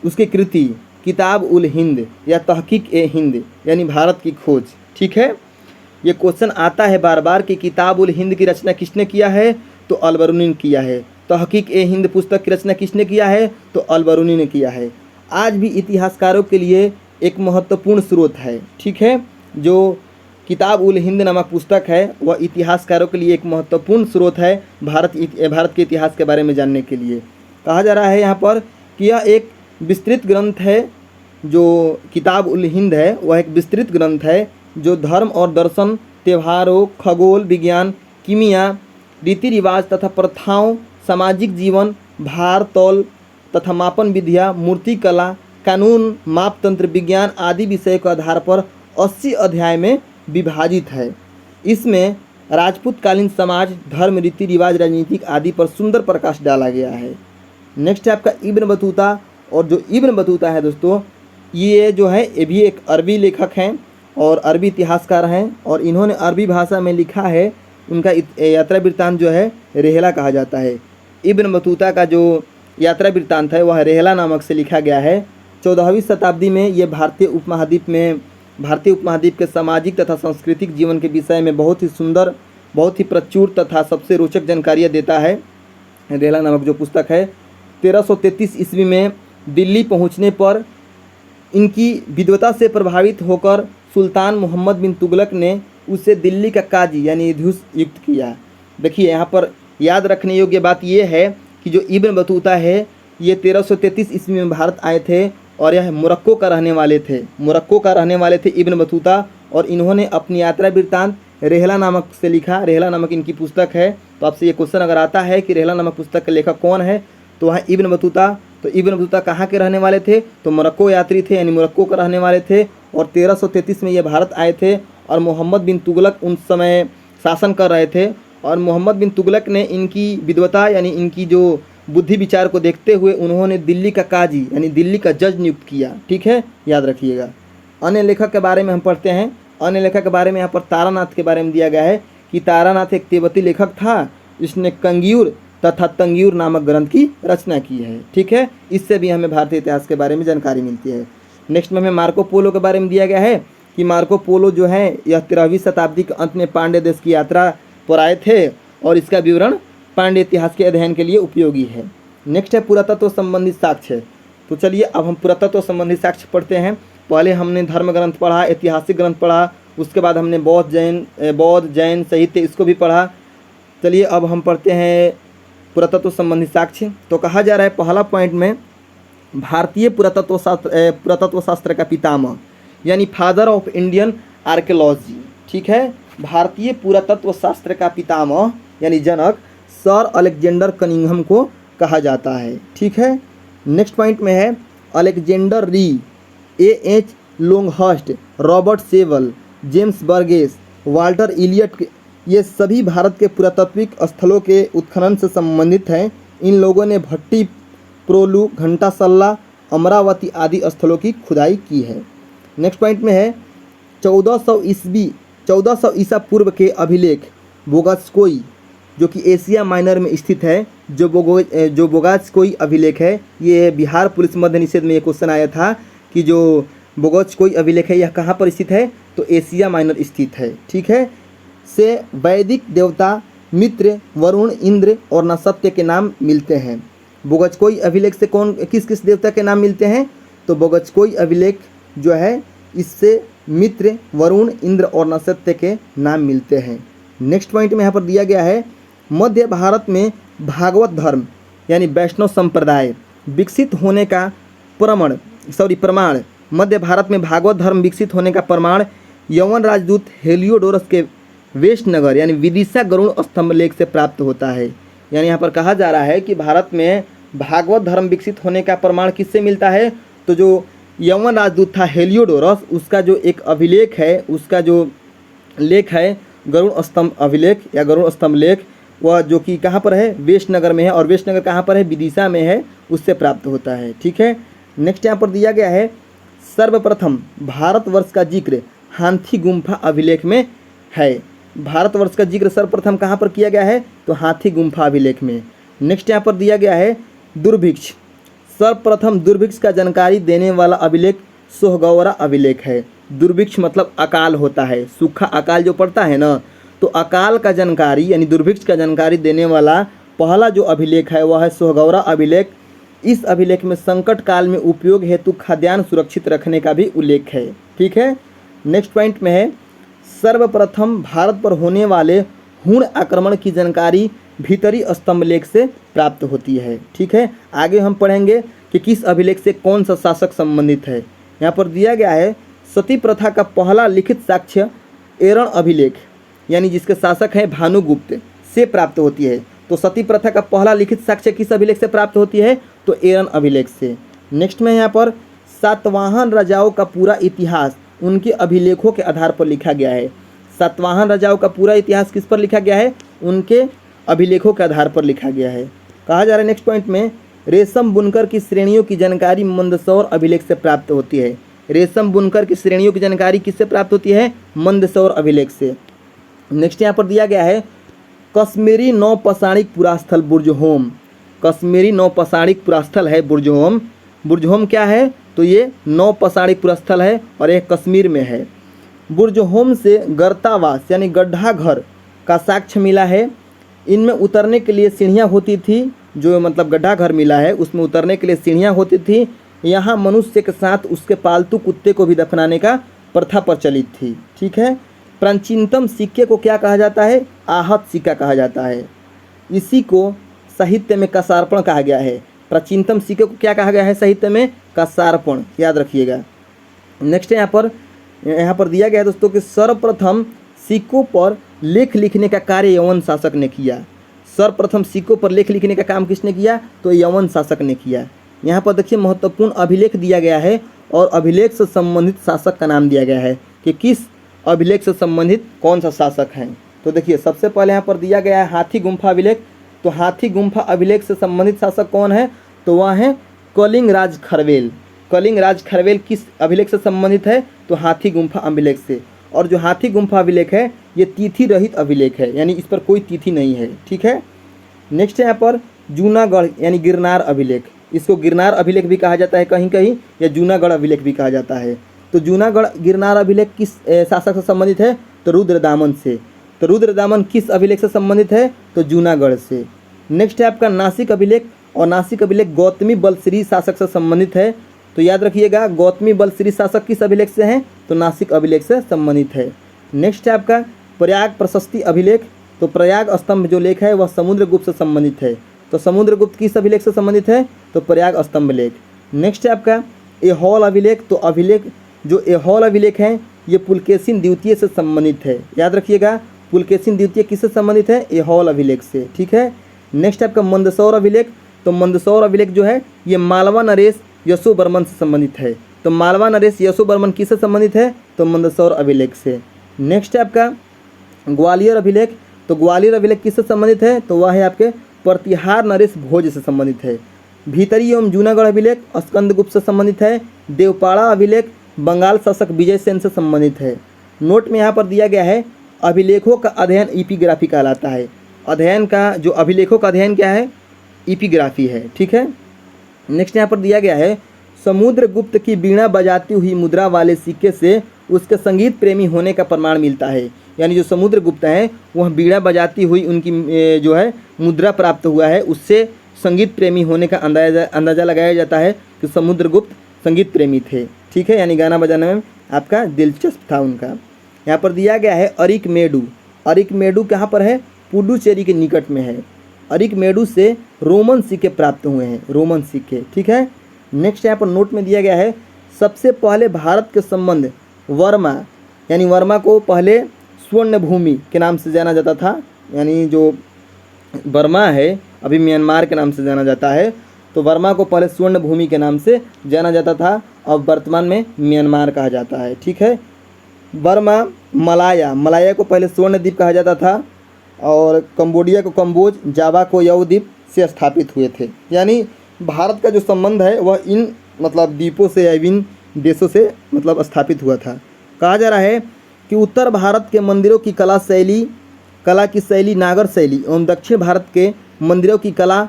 [SPEAKER 1] उसकी कृति किताब उल हिंद या तहकीक ए हिंद यानी भारत की खोज। ठीक है, ये क्वेश्चन आता है बार बार कि किताब उल हिंद की रचना किसने किया है, तो अलबरूनी ने किया है। तहकीक ए हिंद पुस्तक की रचना किसने किया है, तो अलबरूनी ने किया है। आज भी इतिहासकारों के लिए एक महत्वपूर्ण स्रोत है। ठीक है, जो किताब उल हिंद नामक पुस्तक है वह इतिहासकारों के लिए एक महत्वपूर्ण स्रोत है भारत के इतिहास के बारे में जानने के लिए। कहा जा रहा है यहाँ पर कि यह एक विस्तृत ग्रंथ है। जो किताब उल हिंद है वह एक विस्तृत ग्रंथ है जो धर्म और दर्शन, त्योहारों, खगोल विज्ञान, कीमिया, रीति रिवाज तथा प्रथाओं, सामाजिक जीवन, भार तौल तथा मापन विधियाँ, मूर्ति कला, कानून, मापतंत्र विज्ञान आदि विषय के आधार पर 80 अध्याय में विभाजित है। इसमें राजपूतकालीन समाज, धर्म, रीति रिवाज, राजनीतिक आदि पर सुंदर प्रकाश डाला गया है। नेक्स्ट है आपका इब्न बतूता। और जो इब्न बतूता है दोस्तों, ये जो है ये भी एक अरबी लेखक हैं और अरबी इतिहासकार हैं और इन्होंने अरबी भाषा में लिखा है। उनका यात्रा वृत्तांत जो है रेहला कहा जाता है। इब्न बतूता का जो यात्रा वृत्तांत है वह रेहला नामक से लिखा गया है। 14वीं शताब्दी में ये भारतीय उपमहाद्वीप के सामाजिक तथा सांस्कृतिक जीवन के विषय में बहुत ही सुंदर, बहुत ही प्रचुर तथा सबसे रोचक जानकारियाँ देता है। रेहला नामक जो पुस्तक है 1333 ईस्वी में दिल्ली पहुंचने पर इनकी विद्वता से प्रभावित होकर सुल्तान मोहम्मद बिन तुगलक ने उसे दिल्ली का काजी यानी ईधुस नियुक्त किया। देखिए यहाँ पर याद रखने योग्य बात यह है कि जो इब्न बतूता है ये 1333 ईस्वी में भारत आए थे और यह मोरक्को का रहने वाले थे इब्न बतूता। और इन्होंने अपनी यात्रा वृत्तांत रेहला नामक से लिखा। रेहला नामक इनकी पुस्तक है। तो आपसे ये क्वेश्चन अगर आता है कि रेहला नामक पुस्तक के लेखक कौन है, तो वहाँ इब्न बतूता। तो इब्न बतूता कहाँ के रहने वाले थे, तो मोरक्को यात्री थे यानी मोरक्को का रहने वाले थे और 1333 में ये भारत आए थे। और मोहम्मद बिन तुगलक उन समय शासन कर रहे थे और मोहम्मद बिन तुगलक ने इनकी विद्वता यानी इनकी जो बुद्धि विचार को देखते हुए उन्होंने दिल्ली का काजी यानी दिल्ली का जज नियुक्त किया। ठीक है, याद रखिएगा। अन्य लेखक के बारे में हम पढ़ते हैं। अन्य लेखक के बारे में यहाँ पर तारानाथ के बारे में दिया गया है कि तारानाथ एक तिब्बती लेखक था जिसने कंगियूर तथा तंगियूर नामक ग्रंथ की रचना की है। ठीक है, इससे भी हमें भारतीय इतिहास के बारे में जानकारी मिलती है। नेक्स्ट में हमें मार्को पोलो के बारे में दिया गया है कि मार्को पोलो जो है यह 13वीं शताब्दी के अंत में पांड्य देश की यात्रा पर आए थे और इसका विवरण पांड्य इतिहास के अध्ययन के लिए उपयोगी है। नेक्स्ट है पुरातत्व संबंधी साक्ष्य। तो चलिए अब हम पुरातत्व संबंधी साक्ष्य पढ़ते हैं। पहले हमने धर्म ग्रंथ पढ़ा, ऐतिहासिक ग्रंथ पढ़ा, उसके बाद हमने बौद्ध जैन साहित्य इसको भी पढ़ा। चलिए अब हम पढ़ते हैं पुरातत्व संबंधी साक्ष्य। तो कहा जा रहा है पहला पॉइंट में भारतीय पुरातत्व शास्त्र का पितामह यानी फादर ऑफ इंडियन आर्कियोलॉजी। ठीक है, भारतीय पुरातत्व शास्त्र का पितामह यानी जनक सर अलेक्जेंडर कनिंघम को कहा जाता है। ठीक है, नेक्स्ट पॉइंट में है Alexander Rea, A.H. Longhurst, Robert Sewell, James Burgess, Walter Elliot, ये सभी भारत के पुरातात्विक स्थलों के उत्खनन से संबंधित हैं। इन लोगों ने भट्टी प्रोलू, घंटासल्ला, अमरावती आदि स्थलों की खुदाई की है। नेक्स्ट पॉइंट में है 1400 ईसा पूर्व के अभिलेख बोगाट्स्कोई जो कि एशिया माइनर में स्थित है। जो बोगाट्स्कोई अभिलेख है, ये बिहार पुलिस मध्य निषेध में ये क्वेश्चन आया था कि जो बोगाट्स्कोई अभिलेख है यह कहाँ पर स्थित है, तो एशिया माइनर स्थित है। ठीक है, से वैदिक देवता मित्र, वरुण, इंद्र और नसत्य के नाम मिलते हैं। बोगाट्स्कोई अभिलेख से किस किस देवता के नाम मिलते हैं, तो बोगाट्स्कोई अभिलेख जो है इससे मित्र, वरुण, इंद्र और नसत्य के नाम मिलते हैं। नेक्स्ट पॉइंट में यहाँ पर दिया गया है मध्य भारत में भागवत धर्म यानी वैष्णव संप्रदाय विकसित होने का प्रमाण मध्य भारत में भागवत धर्म विकसित होने का प्रमाण यवन राजदूत हेलियोडोरस के वेशनगर यानी विदिशा गरुड़ स्तंभ लेख से प्राप्त होता है। यानी यहाँ पर कहा जा रहा है कि भारत में भागवत धर्म विकसित होने का प्रमाण किससे मिलता है, तो जो यवन राजदूत था हेलियोडोरस, उसका जो एक अभिलेख है, उसका जो लेख है गरुड़ स्तंभ अभिलेख या गरुड़ स्तंभ लेख, वह जो कि कहाँ पर है, वेशनगर में है। और वेशनगर कहाँ पर है, विदिशा में है, उससे प्राप्त होता है। ठीक है, नेक्स्ट यहाँ पर दिया गया है सर्वप्रथम भारतवर्ष का जिक्र हाथी गुम्फा अभिलेख में है। भारतवर्ष का जिक्र सर्वप्रथम कहाँ पर किया गया है, तो हाथी गुम्फा अभिलेख में। नेक्स्ट यहाँ पर दिया गया है दुर्भिक्ष, सर्वप्रथम दुर्भिक्ष का जानकारी देने वाला अभिलेख सोहगौरा अभिलेख है। दुर्भिक्ष मतलब अकाल होता है, सूखा अकाल जो पड़ता है ना, तो अकाल का जानकारी यानी दुर्भिक्ष का जानकारी देने वाला पहला जो अभिलेख है वह है सोहगौरा अभिलेख। इस अभिलेख में संकट काल में उपयोग हेतु खाद्यान्न सुरक्षित रखने का भी उल्लेख है। ठीक है, नेक्स्ट पॉइंट में है सर्वप्रथम भारत पर होने वाले हुण आक्रमण की जानकारी भीतरी स्तंभ लेख से प्राप्त होती है। ठीक है, आगे हम पढ़ेंगे कि किस अभिलेख से कौन सा शासक संबंधित है। यहाँ पर दिया गया है सती प्रथा का पहला लिखित साक्ष्य एरण अभिलेख यानी जिसके शासक हैं भानुगुप्त से प्राप्त होती है। तो सती प्रथा का पहला लिखित साक्ष्य किस अभिलेख से प्राप्त होती है, तो एरण अभिलेख से। नेक्स्ट में यहाँ पर सातवाहन राजाओं का पूरा इतिहास उनके अभिलेखों के आधार पर लिखा गया है। सातवाहन राजाओं का पूरा इतिहास किस पर लिखा गया है, उनके अभिलेखों के आधार पर लिखा गया है। कहा जा रहा है नेक्स्ट पॉइंट में रेशम बुनकर की श्रेणियों की जानकारी मंदसौर अभिलेख से प्राप्त होती है। रेशम बुनकर की श्रेणियों की जानकारी किससे प्राप्त होती है, मंदसौर अभिलेख से। नेक्स्ट यहाँ पर दिया गया है कश्मीरी नौपाषाणिक पुरास्थल बुर्जहोम। कश्मीरी नौपाषाणिक पुरास्थल है बुर्जहोम। बुर्जहोम क्या है, तो ये नौपाषाणिक पुरास्थल है और यह कश्मीर में है। बुर्जहोम से गर्तावास यानी गड्ढा घर का साक्ष्य मिला है। इनमें उतरने के लिए सीढ़ियाँ होती थी, जो मतलब गड्ढा घर मिला है उसमें उतरने के लिए सीढ़ियाँ होती थी। यहाँ मनुष्य के साथ उसके पालतू कुत्ते को भी दफनाने का प्रथा प्रचलित थी। ठीक है, प्राचीनतम सिक्के को क्या कहा जाता है, आहत सिक्का कहा जाता है। इसी को साहित्य में कसार्पण कहा गया है। प्राचीनतम सिक्के को क्या कहा गया है साहित्य में, कसार्पण, याद रखिएगा। नेक्स्ट यहाँ पर दिया गया है दोस्तों कि सर्वप्रथम सिक्कों पर लेख लिखने का कार्य यवन शासक ने किया। सर्वप्रथम सिक्कों पर लेख लिखने का काम किसने किया, तो यवन शासक ने किया। यहाँ पर देखिए महत्वपूर्ण अभिलेख दिया गया है और अभिलेख से संबंधित शासक का नाम दिया गया है कि किस अभिलेख से संबंधित कौन सा शासक हैं। तो देखिए सबसे पहले यहाँ पर दिया गया है हाथी गुम्फा अभिलेख। तो हाथी गुम्फा अभिलेख से संबंधित शासक कौन है, तो वह है कलिंग राज खरवेल। कलिंग राज खरवेल किस अभिलेख से संबंधित है, तो हाथी गुम्फा अभिलेख से। और जो हाथी गुम्फा अभिलेख है ये तिथि रहित अभिलेख है, यानी इस पर कोई तिथि नहीं है। ठीक है, नेक्स्ट यहाँ पर जूनागढ़ यानी गिरनार अभिलेख। इसको गिरनार अभिलेख भी कहा जाता है कहीं कहीं, या जूनागढ़ अभिलेख भी कहा जाता है। तो जूनागढ़ गिरनार अभिलेख किस शासक से संबंधित है, तो रुद्रदामन से। तो रुद्रदामन किस अभिलेख से संबंधित है, तो जूनागढ़ से। नेक्स्ट है आपका नासिक अभिलेख, और नासिक अभिलेख गौतमी बलश्री शासक से संबंधित है। तो याद रखिएगा गौतमी बलश्री शासक किस अभिलेख से हैं, तो नासिक अभिलेख से संबंधित है। नेक्स्ट है आपका प्रयाग प्रशस्ति अभिलेख। तो प्रयाग स्तंभ जो लेख है वह समुद्रगुप्त से संबंधित है। तो समुद्रगुप्त किस अभिलेख से संबंधित है, तो प्रयाग स्तंभ लेख। नेक्स्ट है आपका एहौल अभिलेख। तो अभिलेख जो एहौल अभिलेख हैं ये पुलकेशिन द्वितीय से संबंधित है। याद रखिएगा पुलकेशिन द्वितीय किससे संबंधित है, एहौल अभिलेख से। ठीक है, नेक्स्ट है आपका मंदसौर अभिलेख। तो मंदसौर अभिलेख जो है ये मालवा नरेश यशोवर्मन से संबंधित है। तो मालवा नरेश यशोवर्मन किससे संबंधित है, तो मंदसौर अभिलेख से। नेक्स्ट है आपका ग्वालियर अभिलेख। तो ग्वालियर अभिलेख किससे संबंधित है, तो वह है आपके प्रतिहार नरेश भोज से संबंधित है। भीतरी एवं जूनागढ़ अभिलेख स्कंदगुप्त से संबंधित है। देवपाड़ा अभिलेख बंगाल शासक विजय सेन से संबंधित है। नोट में यहाँ पर दिया गया है अभिलेखों का अध्ययन इपिग्राफी कहलाता है। अध्ययन का जो अभिलेखों का अध्ययन क्या है, इपिग्राफी है। ठीक है, नेक्स्ट यहाँ पर दिया गया है समुद्रगुप्त की बीणा बजाती हुई मुद्रा वाले सिक्के से उसके संगीत प्रेमी होने का प्रमाण मिलता है। यानी जो समुद्रगुप्त हैं वह बीणा बजाती हुई उनकी जो है मुद्रा प्राप्त हुआ है, उससे संगीत प्रेमी होने का अंदाज़ा लगाया जाता है कि समुद्रगुप्त संगीत प्रेमी थे। ठीक है, यानी गाना बजाने में आपका दिलचस्प था उनका। यहाँ पर दिया गया है अरिकमेडु। अरिकमेडु कहाँ पर है, पुडुचेरी के निकट में है। अरिकमेडु से रोमन सिक्के प्राप्त हुए हैं, रोमन सिक्के। ठीक है, नेक्स्ट यहाँ पर नोट में दिया गया है सबसे पहले भारत के संबंध वर्मा, यानी वर्मा को पहले स्वर्ण भूमि के नाम से जाना जाता था। यानी जो बर्मा है अभी म्यांमार के नाम से जाना जाता है, तो वर्मा को पहले स्वर्ण भूमि के नाम से जाना जाता था, अब वर्तमान में म्यांमार कहा जाता है। ठीक है, बर्मा मलाया, मलाया को पहले स्वर्ण द्वीप कहा जाता था, और कंबोडिया को कंबोज, जावा को यव द्वीप से स्थापित हुए थे। यानी भारत का जो संबंध है वह इन मतलब द्वीपों से या इन देशों से मतलब स्थापित हुआ था। कहा जा रहा है कि उत्तर भारत के मंदिरों की कला की शैली नागर शैली एवं दक्षिण भारत के मंदिरों की कला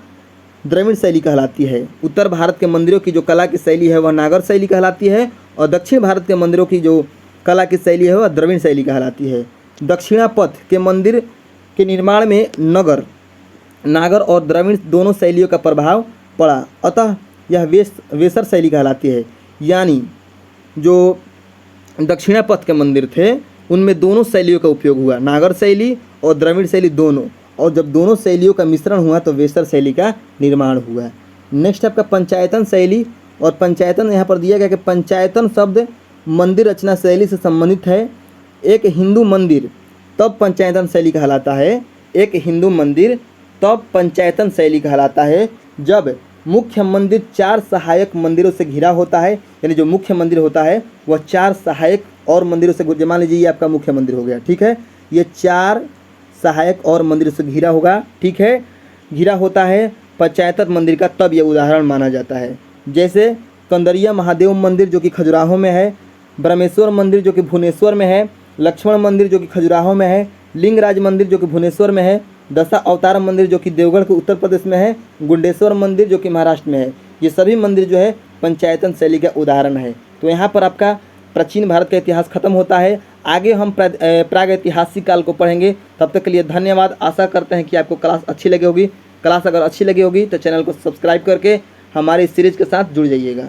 [SPEAKER 1] द्रविड़ शैली कहलाती है। उत्तर भारत के मंदिरों की जो कला की शैली है वह नागर शैली कहलाती है और दक्षिण भारत के मंदिरों की जो कला की शैली है वह द्रविड़ शैली कहलाती है। दक्षिणापथ के मंदिर के निर्माण में नागर और द्रविड़ दोनों शैलियों का प्रभाव पड़ा, अतः यह वेसर शैली कहलाती है। यानी जो दक्षिणापथ के मंदिर थे उनमें दोनों शैलियों का उपयोग हुआ, नागर शैली और द्रविड़ शैली दोनों, और जब दोनों शैलियों का मिश्रण हुआ तो वेसर शैली का निर्माण हुआ। नेक्स्ट आपका पंचायतन शैली, और पंचायतन यहाँ पर दिया गया कि पंचायतन शब्द मंदिर रचना शैली से संबंधित है। एक हिंदू मंदिर तब पंचायतन शैली कहलाता है, एक हिंदू मंदिर तब पंचायतन शैली कहलाता है जब मुख्य मंदिर 4 सहायक मंदिरों से घिरा होता है। यानी जो मुख्य मंदिर होता है वह 4 सहायक और मंदिरों से, मान लीजिए ये आपका मुख्य मंदिर हो गया, ठीक है, ये 4 सहायक और मंदिरों से घिरा होगा, ठीक है, घिरा होता है पंचायतन मंदिर का, तब यह उदाहरण माना जाता है। जैसे कंदरिया महादेव मंदिर जो कि खजुराहो में है, ब्रह्मेश्वर मंदिर जो कि भुवनेश्वर में है, लक्ष्मण मंदिर जो कि खजुराहो में है, लिंगराज मंदिर जो कि भुवनेश्वर में है, दशा अवतार मंदिर जो कि देवगढ़ के उत्तर प्रदेश में है, गुंडेश्वर मंदिर जो कि महाराष्ट्र में है। ये सभी मंदिर जो है पंचायतन शैली का उदाहरण है। तो यहाँ पर आपका प्राचीन भारत का इतिहास खत्म होता है। आगे हम प्रागैतिहासिक काल को पढ़ेंगे। तब तक के लिए धन्यवाद। आशा करते हैं कि आपको क्लास अच्छी लगी होगी। क्लास अगर अच्छी लगी होगी तो चैनल को सब्सक्राइब करके हमारे इस सीरीज़ के साथ जुड़ जाइएगा।